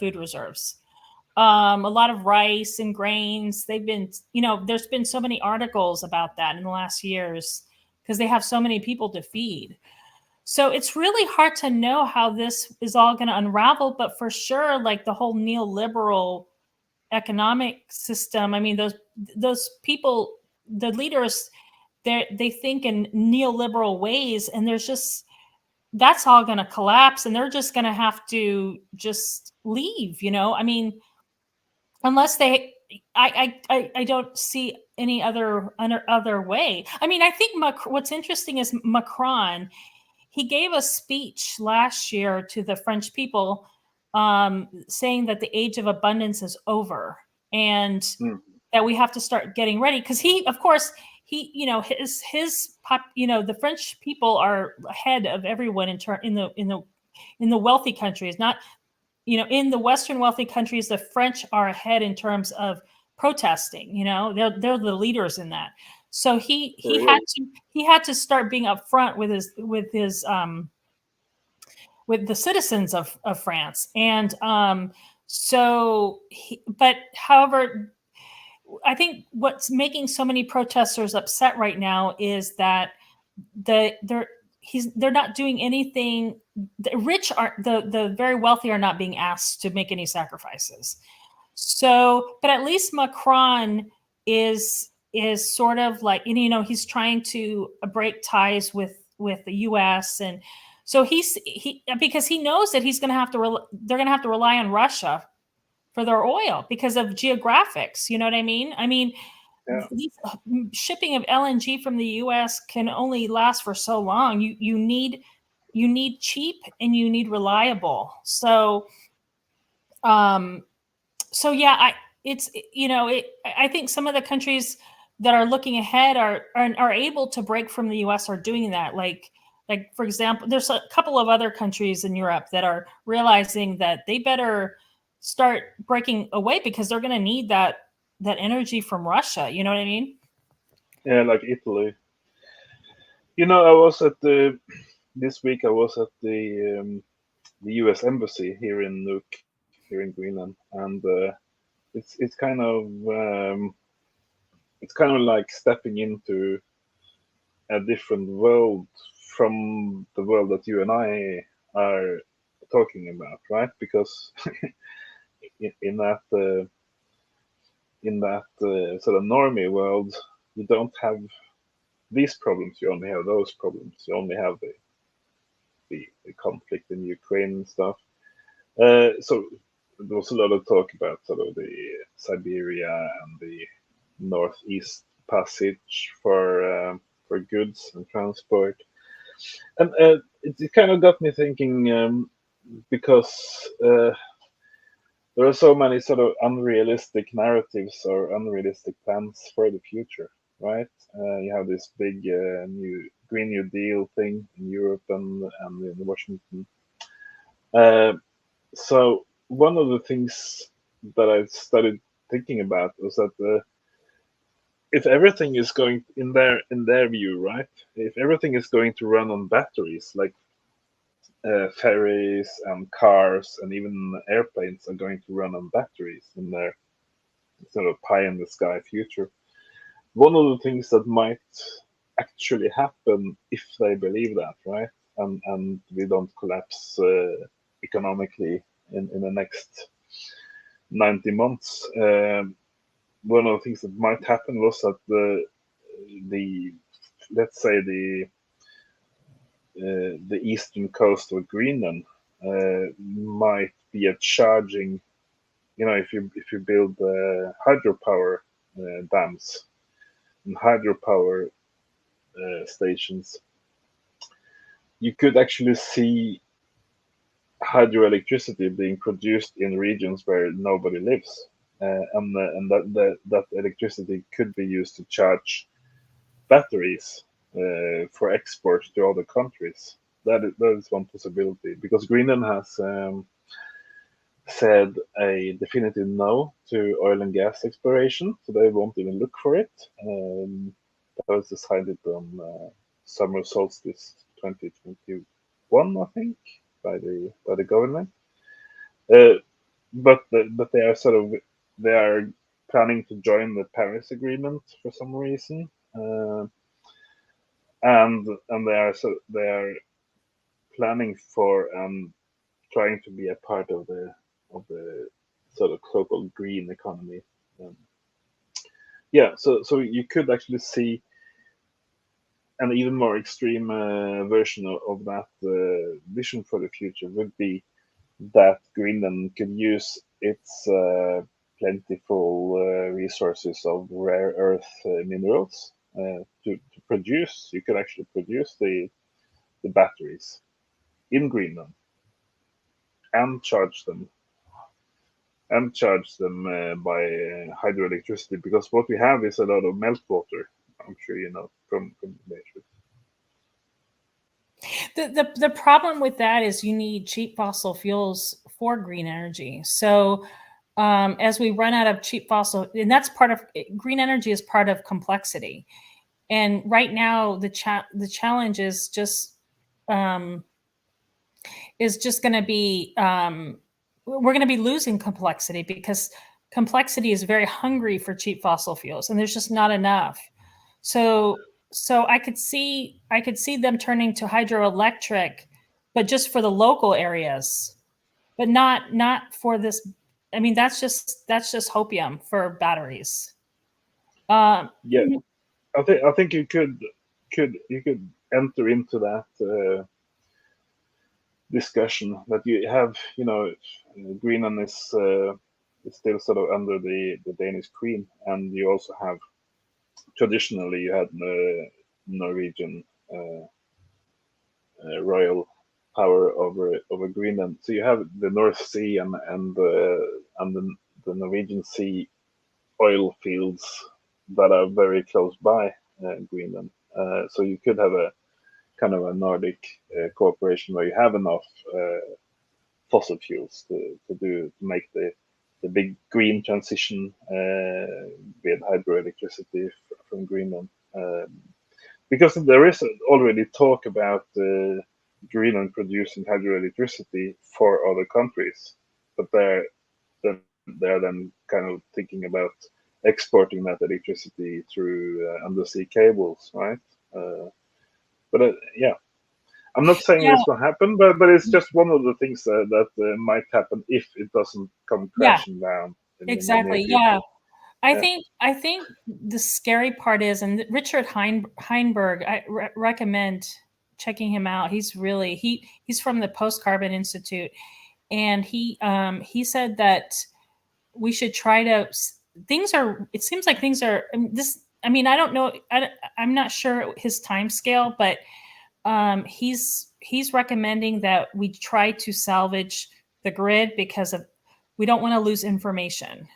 rice and grains. They've been, there's been so many articles about that in the last years, because they have so many people to feed. So it's really hard to know how this is all going to unravel, but for sure, like the whole neoliberal economic system. I mean, those people, the leaders, they think in neoliberal ways, and that's all going to collapse, and they're just going to have to just leave. I mean, unless I don't see any other way. I mean, I think what's interesting is Macron. He gave a speech last year to the French people, saying that the age of abundance is over, and that we have to start getting ready. Because of course, the French people are ahead of everyone in the wealthy countries. Not, in the Western wealthy countries, the French are ahead in terms of protesting. They're the leaders in that. So he had to start being upfront with the citizens of France. And but however, I think what's making so many protesters upset right now is that they're not doing anything. The rich aren't, the very wealthy are not being asked to make any sacrifices. So, but at least Macron is sort of like, he's trying to break ties with the U.S. And so because he knows that they're going to have to rely on Russia for their oil because of geographics. You know what I mean? I mean, shipping of LNG from the U.S. can only last for so long. You need cheap and you need reliable. So, yeah, I think some of the countries that are looking ahead are able to break from the U.S. are doing that. Like for example, there's a couple of other countries in Europe that are realizing that they better start breaking away, because they're going to need that energy from Russia. You know what I mean? Yeah, like Italy. I was this week. I was at the U.S. embassy here in Nuuk, here in Greenland, and it's kind of like stepping into a different world from the world that you and I are talking about, right? Because in that sort of normie world, you don't have these problems. You only have those problems. You only have the conflict in Ukraine and stuff. So there was a lot of talk about sort of the Siberia and the Northeast Passage for goods and transport, and it kind of got me thinking, because there are so many sort of unrealistic narratives or unrealistic plans for the future, right? You have this big new Green New Deal thing in Europe and in Washington. Uh, so one of the things that I started thinking about was that if everything is going in their view, right? If everything is going to run on batteries, like ferries and cars and even airplanes are going to run on batteries in their sort of pie in the sky future. One of the things that might actually happen if they believe that, right? And we don't collapse economically in the next 90 months. One of the things that might happen was that the let's say the eastern coast of Greenland might be a charging. If you build hydropower dams and hydropower stations, you could actually see hydroelectricity being produced in regions where nobody lives, and that electricity could be used to charge batteries for export to other countries. That is one possibility, because Greenland has said a definitive no to oil and gas exploration, so they won't even look for it. That was decided on summer solstice 2021, I think, by the government. But they are planning to join the Paris Agreement for some reason, and they are planning for trying to be a part of the sort of so-called green economy. Um, yeah, so you could actually see an even more extreme version of that vision for the future would be that Greenland could use its plentiful resources of rare earth minerals to produce. You could actually produce the batteries in Greenland and charge them by hydroelectricity, because what we have is a lot of meltwater. I'm sure you know from the nature. The problem with that is you need cheap fossil fuels for green energy. So as we run out of cheap fossil, and that's part of green energy is part of complexity. And right now, the challenge um, is just going to be we're going to be losing complexity, because complexity is very hungry for cheap fossil fuels, and there's just not enough. So I could see them turning to hydroelectric, but just for the local areas, but not for this. I mean, that's just hopium for batteries. Um, Yeah, I think you could enter into that discussion that you have. Greenland is still sort of under the Danish Queen, and you also have traditionally you had Norwegian royal power over Greenland. So you have the North Sea and the Norwegian Sea oil fields that are very close by Greenland. So you could have a kind of a Nordic cooperation where you have enough fossil fuels to make the big green transition with hydroelectricity from Greenland. Because there is already talk about Greenland producing hydroelectricity for other countries, but they're then kind of thinking about exporting that electricity through undersea cables, right? But yeah, I'm not saying yeah, this will happen, but it's just one of the things that might happen if it doesn't come yeah, crashing down in the near exactly. Yeah. future. I Yeah, think I think the scary part is, and Richard Heinberg, I recommend checking him out. He's from the Post Carbon Institute, and he said that we should try to things are. It seems like things are this. I mean, I don't know. I'm not sure his time scale, but he's recommending that we try to salvage the grid because of we don't want to lose information.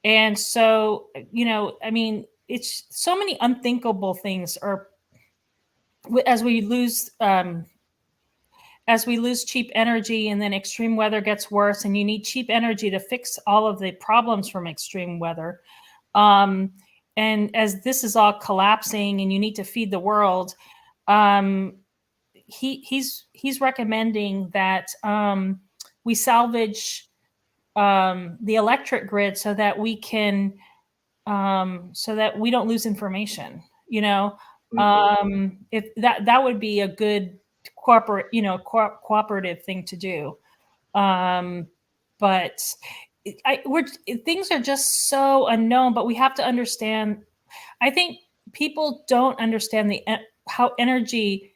And so, I mean, it's so many unthinkable things are as we lose cheap energy, and then extreme weather gets worse, and you need cheap energy to fix all of the problems from extreme weather. And as this is all collapsing and you need to feed the world, he's recommending that we salvage the electric grid so that we can so that we don't lose information. If that would be a good cooperative thing to do. But things are just so unknown. But we have to understand. I think people don't understand how energy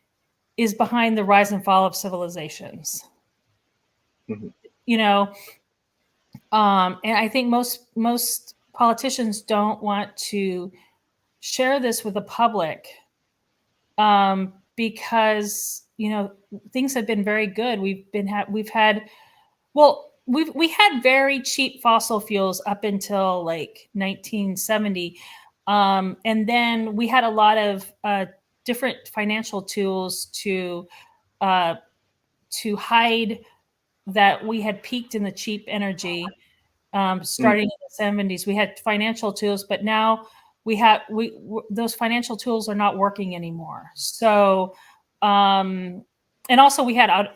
is behind the rise and fall of civilizations. Mm-hmm. And I think most politicians don't want to share this with the public, because things have been very good. We had very cheap fossil fuels up until like 1970, and then we had a lot of different financial tools to hide that we had peaked in the cheap energy. Starting in the 70s, we had financial tools, but now those financial tools are not working anymore. So, and also we had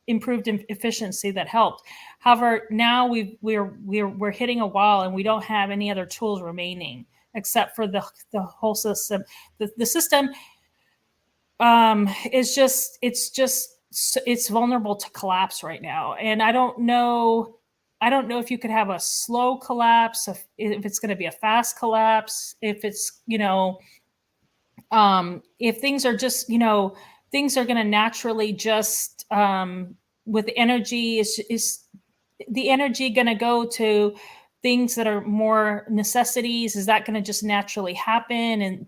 improved efficiency that helped. However, now we're hitting a wall, and we don't have any other tools remaining except for the whole system. The system it's vulnerable to collapse right now, and I don't know if you could have a slow collapse, if it's going to be a fast collapse, if it's if things are just things are going to naturally just with energy, is the energy going to go to things that are more necessities? Is that going to just naturally happen? And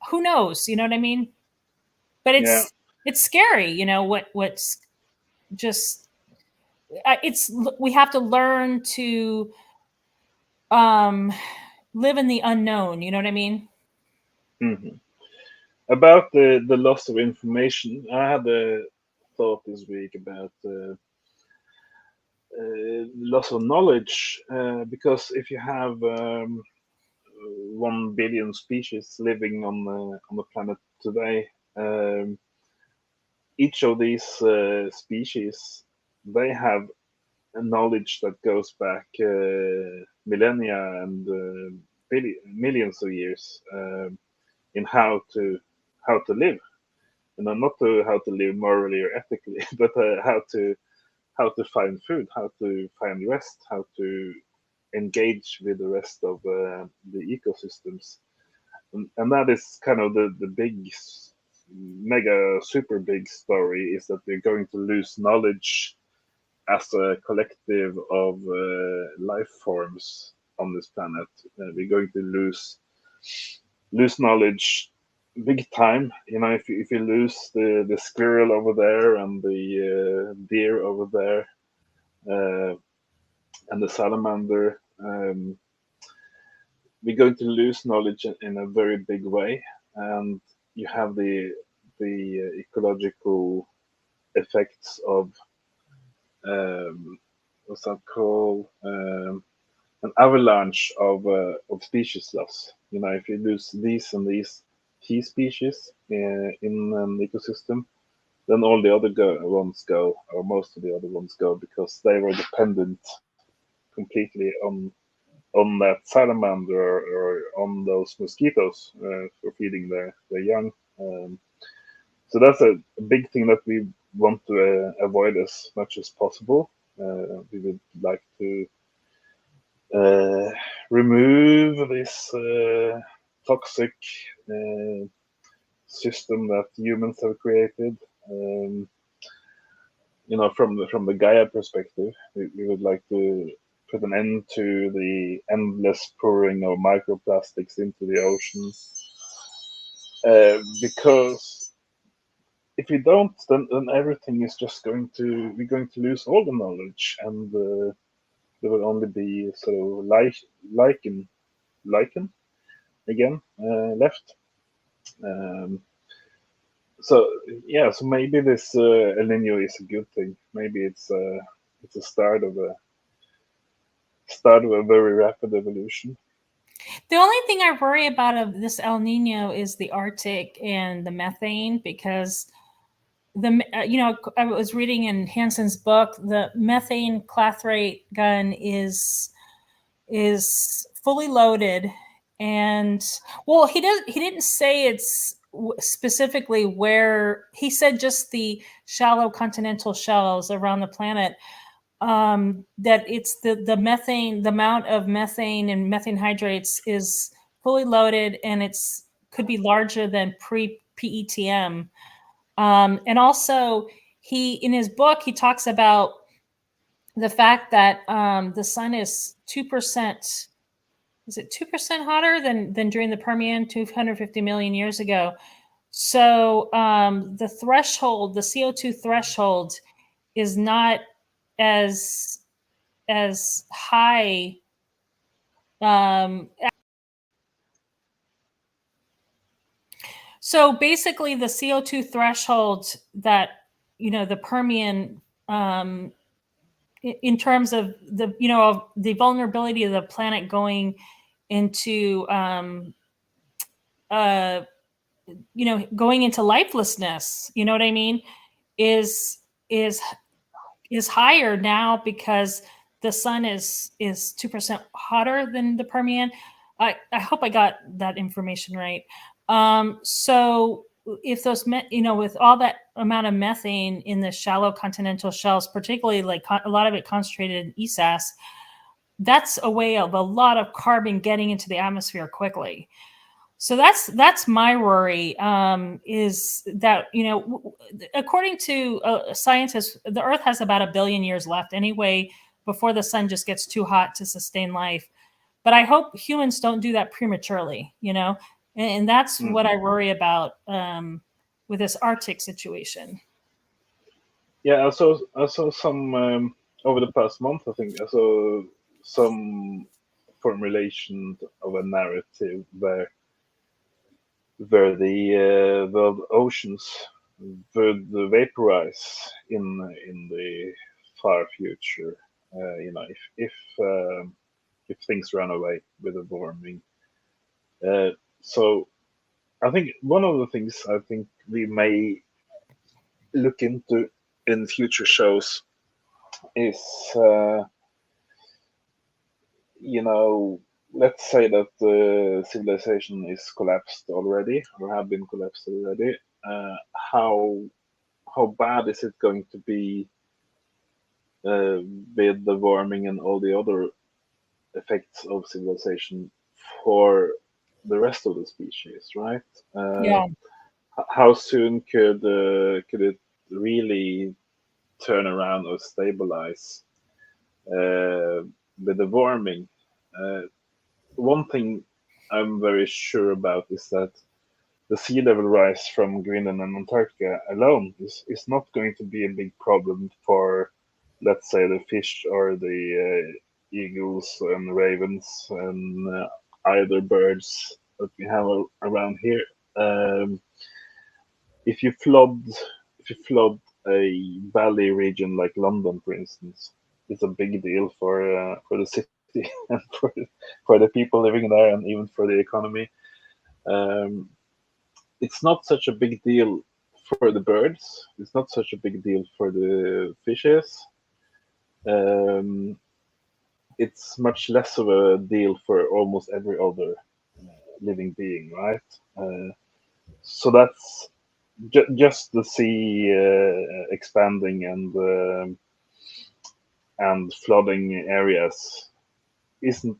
who knows? You know what I mean? But it's scary. What's just it's we have to learn to live in the unknown. You know what I mean? Mm-hmm. About the loss of information, I had a thought this week about loss of knowledge, because if you have 1 billion species living on the planet today, each of these species, they have a knowledge that goes back millennia and millions of years, in how to live, not how to live morally or ethically, but how to find food, how to find rest, how to engage with the rest of the ecosystems. And that is kind of the big, mega, super big story, is that we're going to lose knowledge as a collective of life forms on this planet. We're going to lose knowledge big time. If you lose the squirrel over there and the deer over there, and the salamander, we're going to lose knowledge in a very big way. And you have the ecological effects of what's that called, an avalanche of species loss. If you lose these and these key species in an ecosystem, then all the other ones go, or most of the other ones go, because they were dependent completely on that salamander, or on those mosquitoes for feeding their young. So that's a big thing that we want to avoid as much as possible. We would like to remove this toxic system that humans have created. From the Gaia perspective, we would like to put an end to the endless pouring of microplastics into the ocean. Because if we don't, then everything is just we're going to lose all the knowledge, and there will only be sort of lichen again left. So yeah, so maybe this El Nino is a good thing. Maybe it's a start of a very rapid evolution. The only thing I worry about of this El Nino is the Arctic and the methane, because I was reading in Hansen's book, the methane clathrate gun is fully loaded, and well, he didn't say it's specifically where. He said just the shallow continental shelves around the planet, that it's the methane, the amount of methane and methane hydrates is fully loaded, and it's could be larger than pre PETM. And also, he in his book he talks about the fact that the sun is 2%. Is it 2% hotter than during the Permian 250 million years ago? So the threshold, the CO2 threshold, is not as high. Um, so basically, the CO2 threshold that the Permian, in terms of the vulnerability of the planet going into uh, going into lifelessness, you know what I mean, is is is higher now because the sun is 2% hotter than the Permian. I hope I got that information right. So if those with all that amount of methane in the shallow continental shelves, particularly like a lot of it concentrated in ESAS, that's a way of a lot of carbon getting into the atmosphere quickly. So that's my worry, is that according to scientists, the Earth has about 1 billion years left anyway before the sun just gets too hot to sustain life. But I hope humans don't do that prematurely, and that's what I worry about with this Arctic situation. Yeah, I saw some over the past month. I think I saw some formulation of a narrative where the oceans would vaporize in the far future. If things run away with the warming. So I think one of the things I think we may look into in future shows is, you know, let's say that the civilization is collapsed already or have been collapsed already. Uh, how how bad is it going to be uh, with the warming and all the other effects of civilization for the rest of the species, right? Uh, Yeah. how soon could it really turn around or stabilize uh, with the warming? Uh, One thing I'm very sure about is that the sea level rise from Greenland and Antarctica alone is not going to be a big problem for, let's say, the fish or the eagles and ravens and either birds that we have around here. Um, if you flood if you flood a valley region like London, for instance, it's a big deal for the city and for the people living there and even for the economy. Um, it's not such a big deal for the birds. It's not such a big deal for the fishes. Um, it's much less of a deal for almost every other living being, right? Uh, so that's just the sea expanding and flooding areas isn't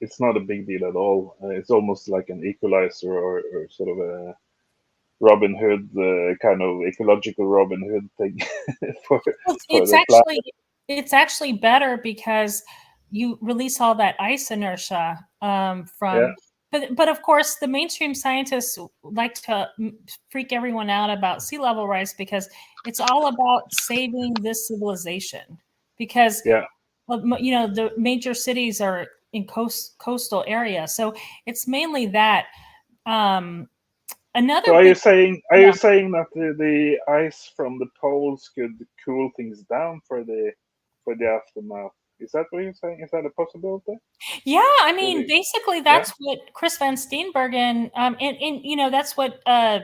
it's not a big deal at all. It's almost like an equalizer or sort of a Robin Hood kind of ecological Robin Hood thing for It's, for it's the planet. actually it's actually better because you release all that ice inertia Yeah, from. But of course, the mainstream scientists like to freak everyone out about sea level rise because it's all about saving this civilization. Because yeah, the major cities are in coastal area, so it's mainly that. Um, Another So are you big, saying yeah. that the ice from the poles could cool things down for the aftermath? Is that what you're saying? Is that a possibility? Yeah, I mean, Really? basically, Yeah. that's what Chris Van Steenbergen, that's what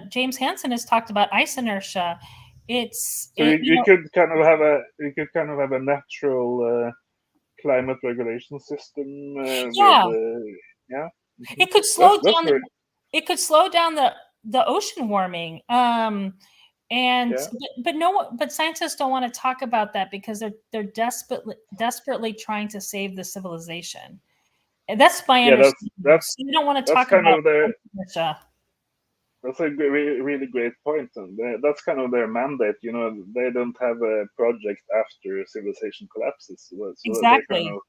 James Hansen has talked about ice inertia. So you could kind of have a natural climate regulation system with yeah, yeah. Hmm. it could slow That's down very the ocean warming. And yeah. but scientists don't want to talk about that because they're desperately trying to save the civilization. And that's my Yeah, understanding. So you don't want to that's talk kind about of their inertia. that's a really great point, and that's kind of their mandate. You know, they don't have a project after civilization collapses, so they kind Exactly. of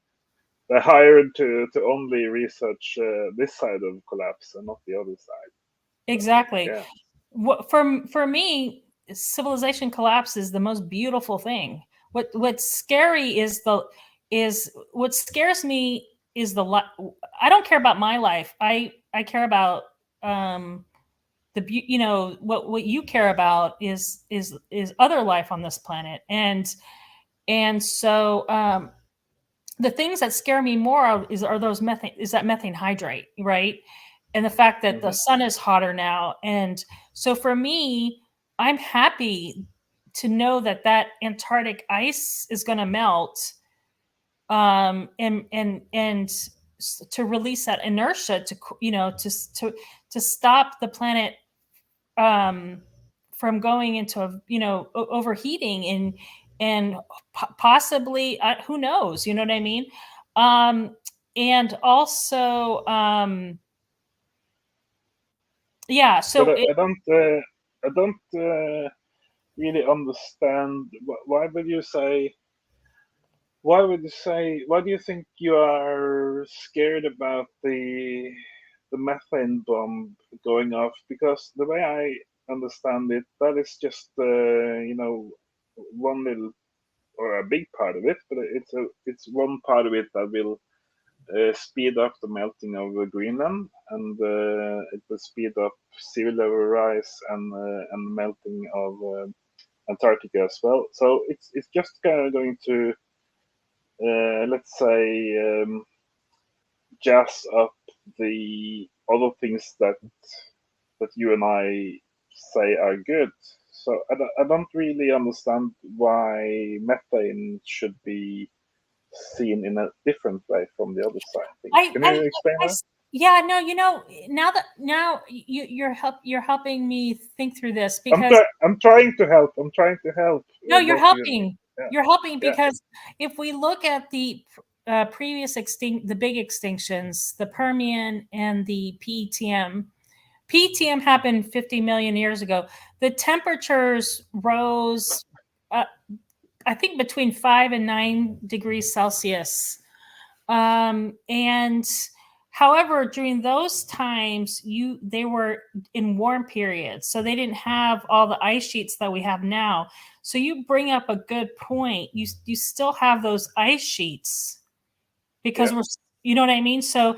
they're hired to only research this side of collapse and not the other side. So, Exactly. yeah. For me, civilization collapse is the most beautiful thing. What's scary is what scares me is I don't care about my life. I care about um what you care about is other life on this planet. And so the things that scare me more are those methane hydrate, right? And the fact that the Hmm. sun is hotter now. And so for me, I'm happy to know that Antarctic ice is going to melt, and to release that inertia to stop the planet um, from going into overheating and possibly who knows, you know what I mean. And also yeah, But so I don't really understand why would you say why do you think you are scared about the methane bomb going off? Because the way I understand it, that is just one little or a big part of it, but it's one part of it that will speed up the melting of Greenland, and it will speed up sea level rise and melting of Antarctica as well. So it's just kind of going to let's say jazz up the other things that you and I say are good. So I don't really understand why methane should be seen in a different way from the other side things. I, Can I, you explain I that? yeah, no, now you're helping me think through this I'm because I'm trying to help. I'm trying to help no, you're both of you. helping. Yeah, You're helping yeah, because if we look at the the big extinctions, the Permian and the PETM happened 50 million years ago. The temperatures rose, I think, between 5 and 9 degrees Celsius. And however, during those times, they were in warm periods, so they didn't have all the ice sheets that we have now. So you bring up a good point. You still have those ice sheets because yeah. you know what I mean. So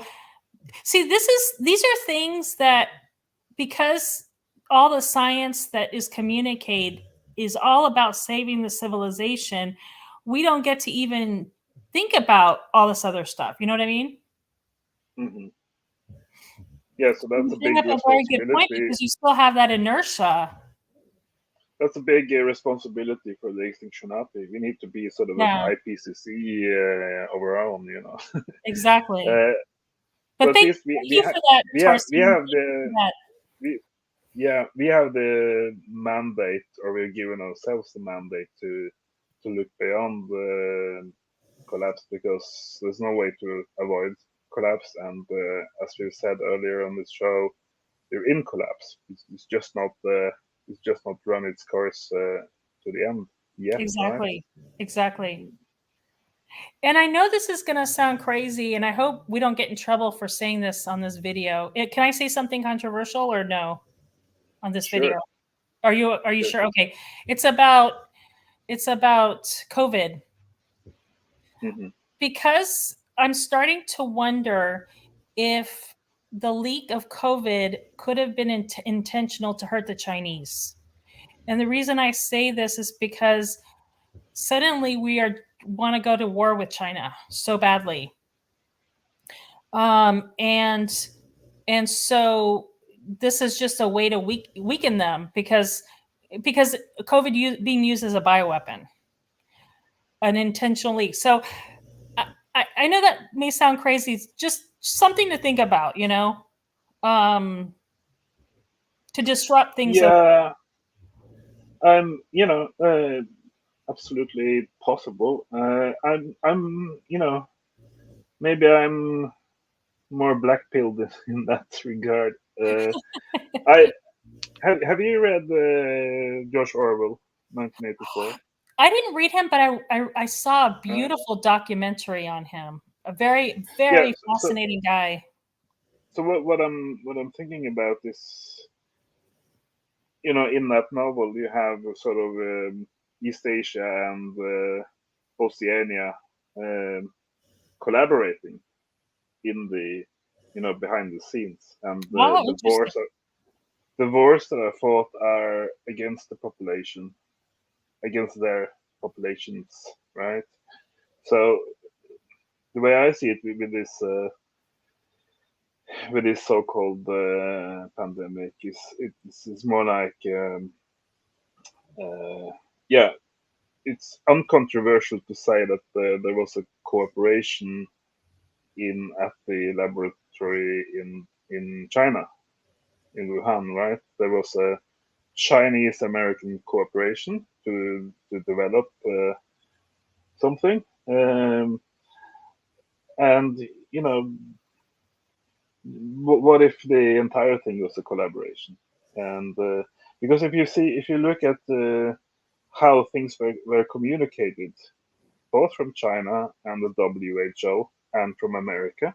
see, these are things that, because all the science that is communicated is all about saving the civilization, we don't get to even think about all this other stuff. You know what I mean? Hmm. Yeah, so that's You a bring big up a very good point responsibility. because you still have that inertia. That's a big responsibility for the Extinctionati. We need to be sort of an Yeah, IPCC of our own, you know. exactly. uh, But but at thank least you for that, we Torsten. have Thank you the for that. we, yeah, we have the mandate, or we're giving ourselves the mandate to look beyond the collapse, because there's no way to avoid collapse. And as we've said earlier on this show, we're in collapse. It's just not it's just not run its course to the end yet, right? Exactly. Exactly. And I know this is going to sound crazy, and I hope we don't get in trouble for saying this on this video. Can I say something controversial or no on this video? Sure, Are you sure. sure? Okay. It's about COVID, Hmm. because I'm starting to wonder if the leak of COVID could have been intentional to hurt the Chinese. And the reason I say this is because suddenly we want to go to war with China so badly. And so this is just a way to weaken them because COVID being used as a bioweapon, an intentional leak. So I know that may sound crazy. It's just something to think about, to disrupt things. Yeah, you know, absolutely possible. I'm, maybe I'm more black pilled in that regard. I have you read George Orwell, 1984? I didn't read him, but I saw a beautiful documentary on him. A very, Yeah. very fascinating guy. So what I'm thinking about is, in that novel you have sort of East Asia and Oceania um, collaborating in the, behind the scenes, and Oh, wars interesting. the wars that are fought are against the population, against their populations, right? So the way I see it with this so-called pandemic is more like yeah, it's uncontroversial to say that there was a cooperation in at the laboratory in China, in Wuhan, right? There was a Chinese American cooperation to develop something, and what if the entire thing was a collaboration? And because if you look at how things were communicated, both from China and the WHO and from America,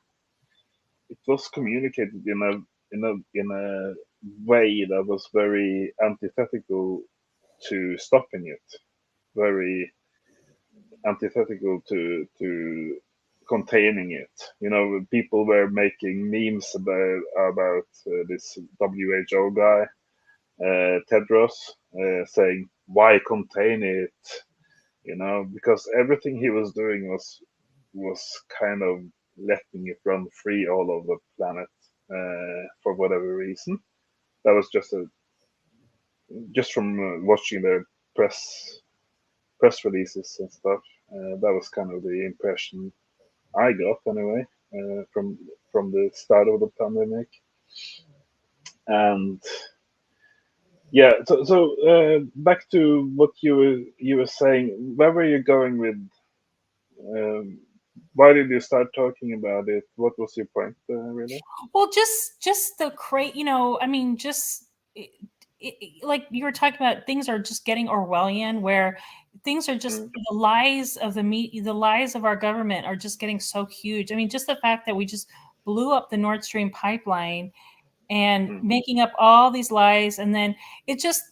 it was communicated in a way that was very antithetical to stopping it, very antithetical to containing it. People were making memes about this WHO guy, Tedros, saying, "Why contain it?" Because everything he was doing was kind of letting it run free all over the planet for whatever reason. That was just from watching their press releases and stuff. That was kind of the impression I got anyway, from the start of the pandemic. And yeah, so back to what you were saying. Where were you going with? Um, why did you start talking about it? What was your point, really? Well, just the crate, I mean, just like you were talking about, things are just getting Orwellian, where things are just Mm, the lies of the lies of our government are just getting so huge. I mean, just the fact that we just blew up the Nord Stream pipeline and mm, making up all these lies, and then it just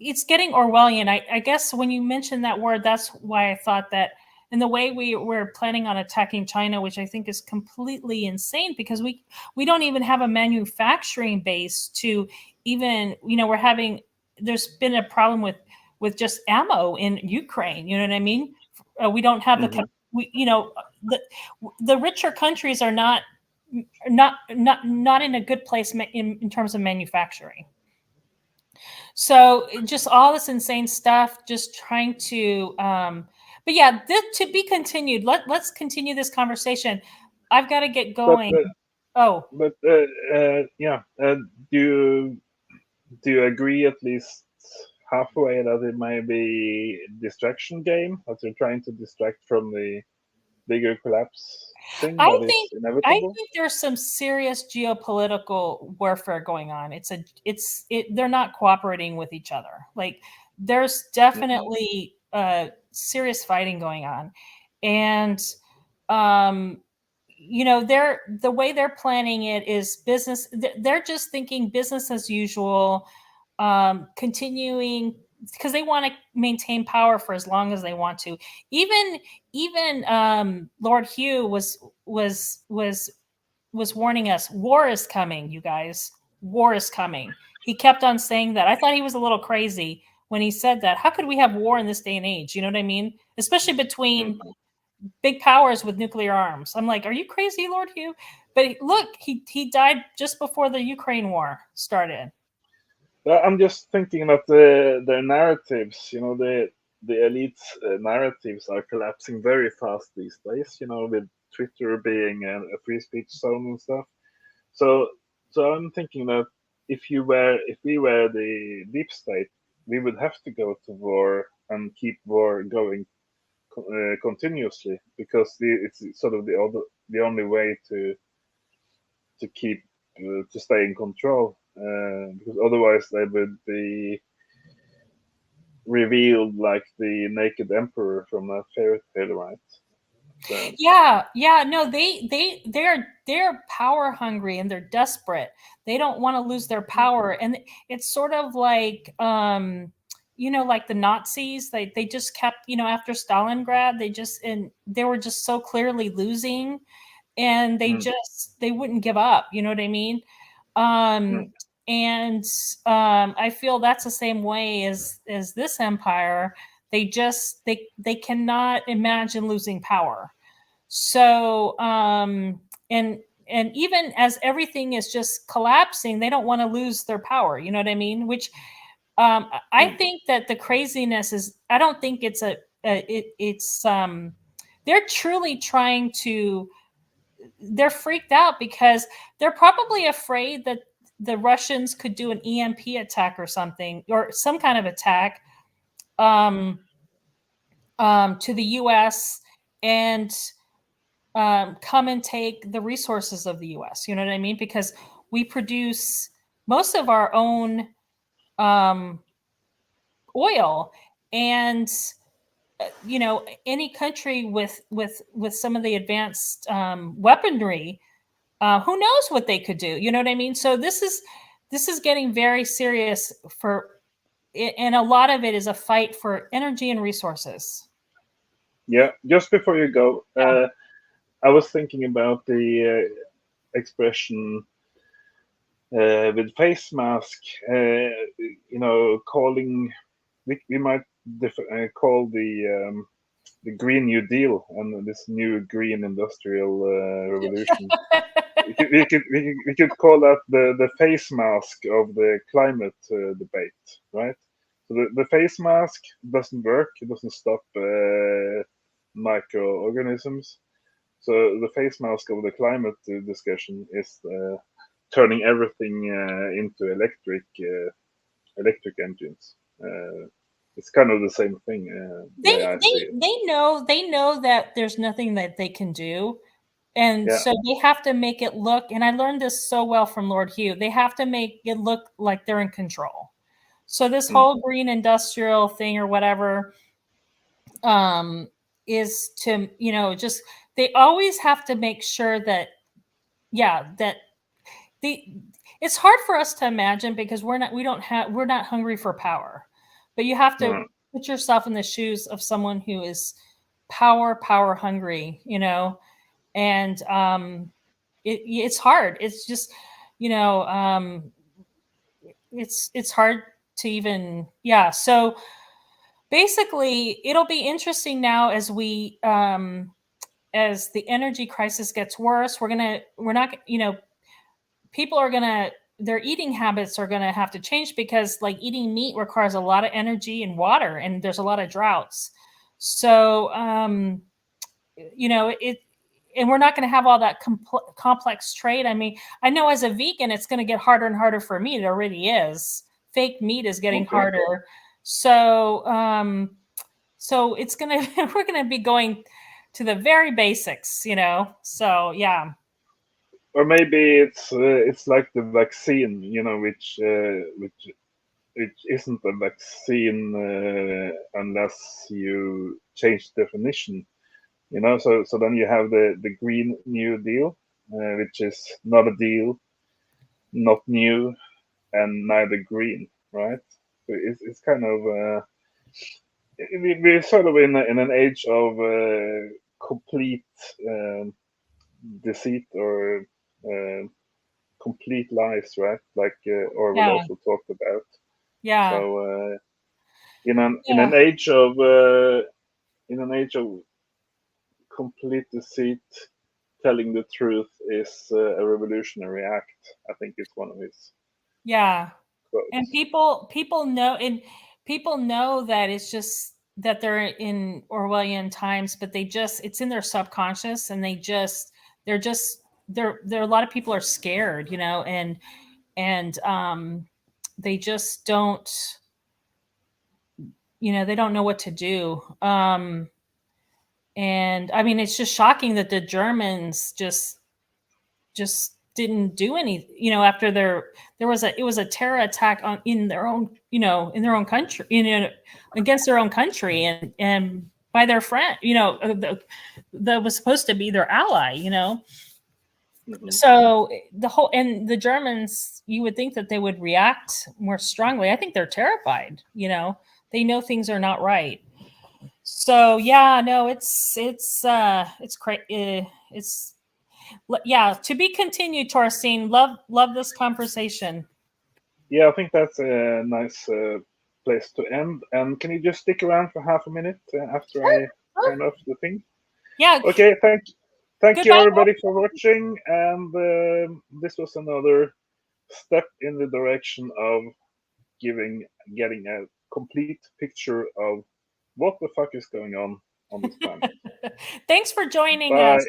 it's getting Orwellian. I guess when you mentioned that word, that's why I thought that. And the way we were planning on attacking China, which I think is completely insane, because we don't even have a manufacturing base to even, there's been a problem with just ammo in Ukraine. You know what I mean? We don't have mm-hmm. the the richer countries are not in a good place in terms of manufacturing. So just all this insane stuff, just trying to, but yeah, to be continued. Let's continue this conversation. I've got to get But going. Oh, yeah, do you agree at least halfway that it may be distraction game, that you're trying to distract from the bigger collapse thing I that is think I inevitable? think there's some serious geopolitical warfare going on. They're not cooperating with each other. Like, there's Mm-hmm. definitely serious fighting going on, and um, they're the way they're planning it is business. They're just thinking business as usual, continuing, because they want to maintain power for as long as they want to. Even Lord Hugh was was warning us, war is coming, you guys. War is coming. He kept on saying that. I thought he was a little crazy when he said that. How could we have war in this day and age? You know what I mean? Especially between big powers with nuclear arms. I'm like, are you crazy, Lord Hugh? But look, he died just before the Ukraine war started. I'm just thinking about their narratives. The elites' narratives are collapsing very fast these days. With Twitter being a free speech zone and stuff. So, so I'm thinking that if we were the deep state, we would have to go to war and keep war going continuously, because it's sort of the only way to keep to stay in control. Because otherwise they would be revealed like the naked emperor from a fairy tale, right? So, Yeah, no, they're power hungry and they're desperate. They don't want to lose their power, and it's sort of like like the Nazis. They just kept, after Stalingrad, they were just so clearly losing, and mm, they wouldn't give up. You know what I mean? mm, Um, and I feel that's the same way as this empire. They cannot imagine losing power. So and even as everything is just collapsing, they don't want to lose their power. You know what I mean? Which I mm. think that the craziness is. I don't think it's it's they're truly trying to. They're freaked out because they're probably afraid that the Russians could do an EMP attack or something, or some kind of attack um, to the U.S. and come and take the resources of the U.S. You know what I mean? Because we produce most of our own um, oil, and any country with some of the advanced weaponry, who knows what they could do? You know what I mean? So this is getting very serious and a lot of it is a fight for energy and resources. Yeah. Just before you go, Yeah. I was thinking about the expression with face mask. Calling we might call the Green New Deal and this new green industrial revolution. We could call that the face mask of the climate debate, right? So the face mask doesn't work. It doesn't stop microorganisms. So the face mask of the climate discussion is turning everything into electric engines. It's kind of the same thing, the they way I see they it. they know that there's nothing that they can do, and Yeah. so they have to make it look, and I learned this so well from Lord Hugh, they have to make it look like they're in control. So this Mm, whole green industrial thing or whatever um is to, just they always have to make sure that, yeah, that the it's hard for us to imagine because we're not hungry for power, but you have to mm, put yourself in the shoes of someone who is power hungry, and it's hard. It's just, you know it's hard to even, yeah. So basically it'll be interesting now as the energy crisis gets worse. We're not, people are gonna their eating habits are gonna have to change because like eating meat requires a lot of energy and water, and there's a lot of droughts. So it and we're not going to have all that complex trade. I mean, I know as a vegan it's going to get harder and harder for me. It already is. Fake meat is getting okay. harder. So it's gonna we're gonna be going to the very basics. So yeah. Or maybe it's like the vaccine, which isn't a vaccine unless you change definition. So then you have the Green New Deal, which is not a deal, not new, and neither green, right? So it's kind of we're sort of in an age of complete um, deceit, or complete lies, right? Like Orwell Yeah. also talked about. Yeah. So in an Yeah. in an age of complete deceit, telling the truth is a revolutionary act. I think it's one of his Yeah. And quotes. people know that it's just that they're in Orwellian times, but it's in their subconscious, and they're just there a lot of people are scared, and they just don't, they don't know what to do. And I mean, it's just shocking that the Germans just didn't do any, after it was a terror attack in their own, in their own country, against their own country, and by their friend, that was supposed to be their ally. Hmm. So the Germans, you would think that they would react more strongly. I think they're terrified. They know things are not right. So yeah, no, it's crazy. It's Yeah, to be continued, Torstein. Love this conversation. Yeah, I think that's a nice place to end. And can you just stick around for half a minute after Sure, I sure. turn off the thing? Yeah. Okay, thank you Goodbye. everybody for watching, and this was another step in the direction of getting a complete picture of what the fuck is going on this planet. Thanks for joining Bye. us.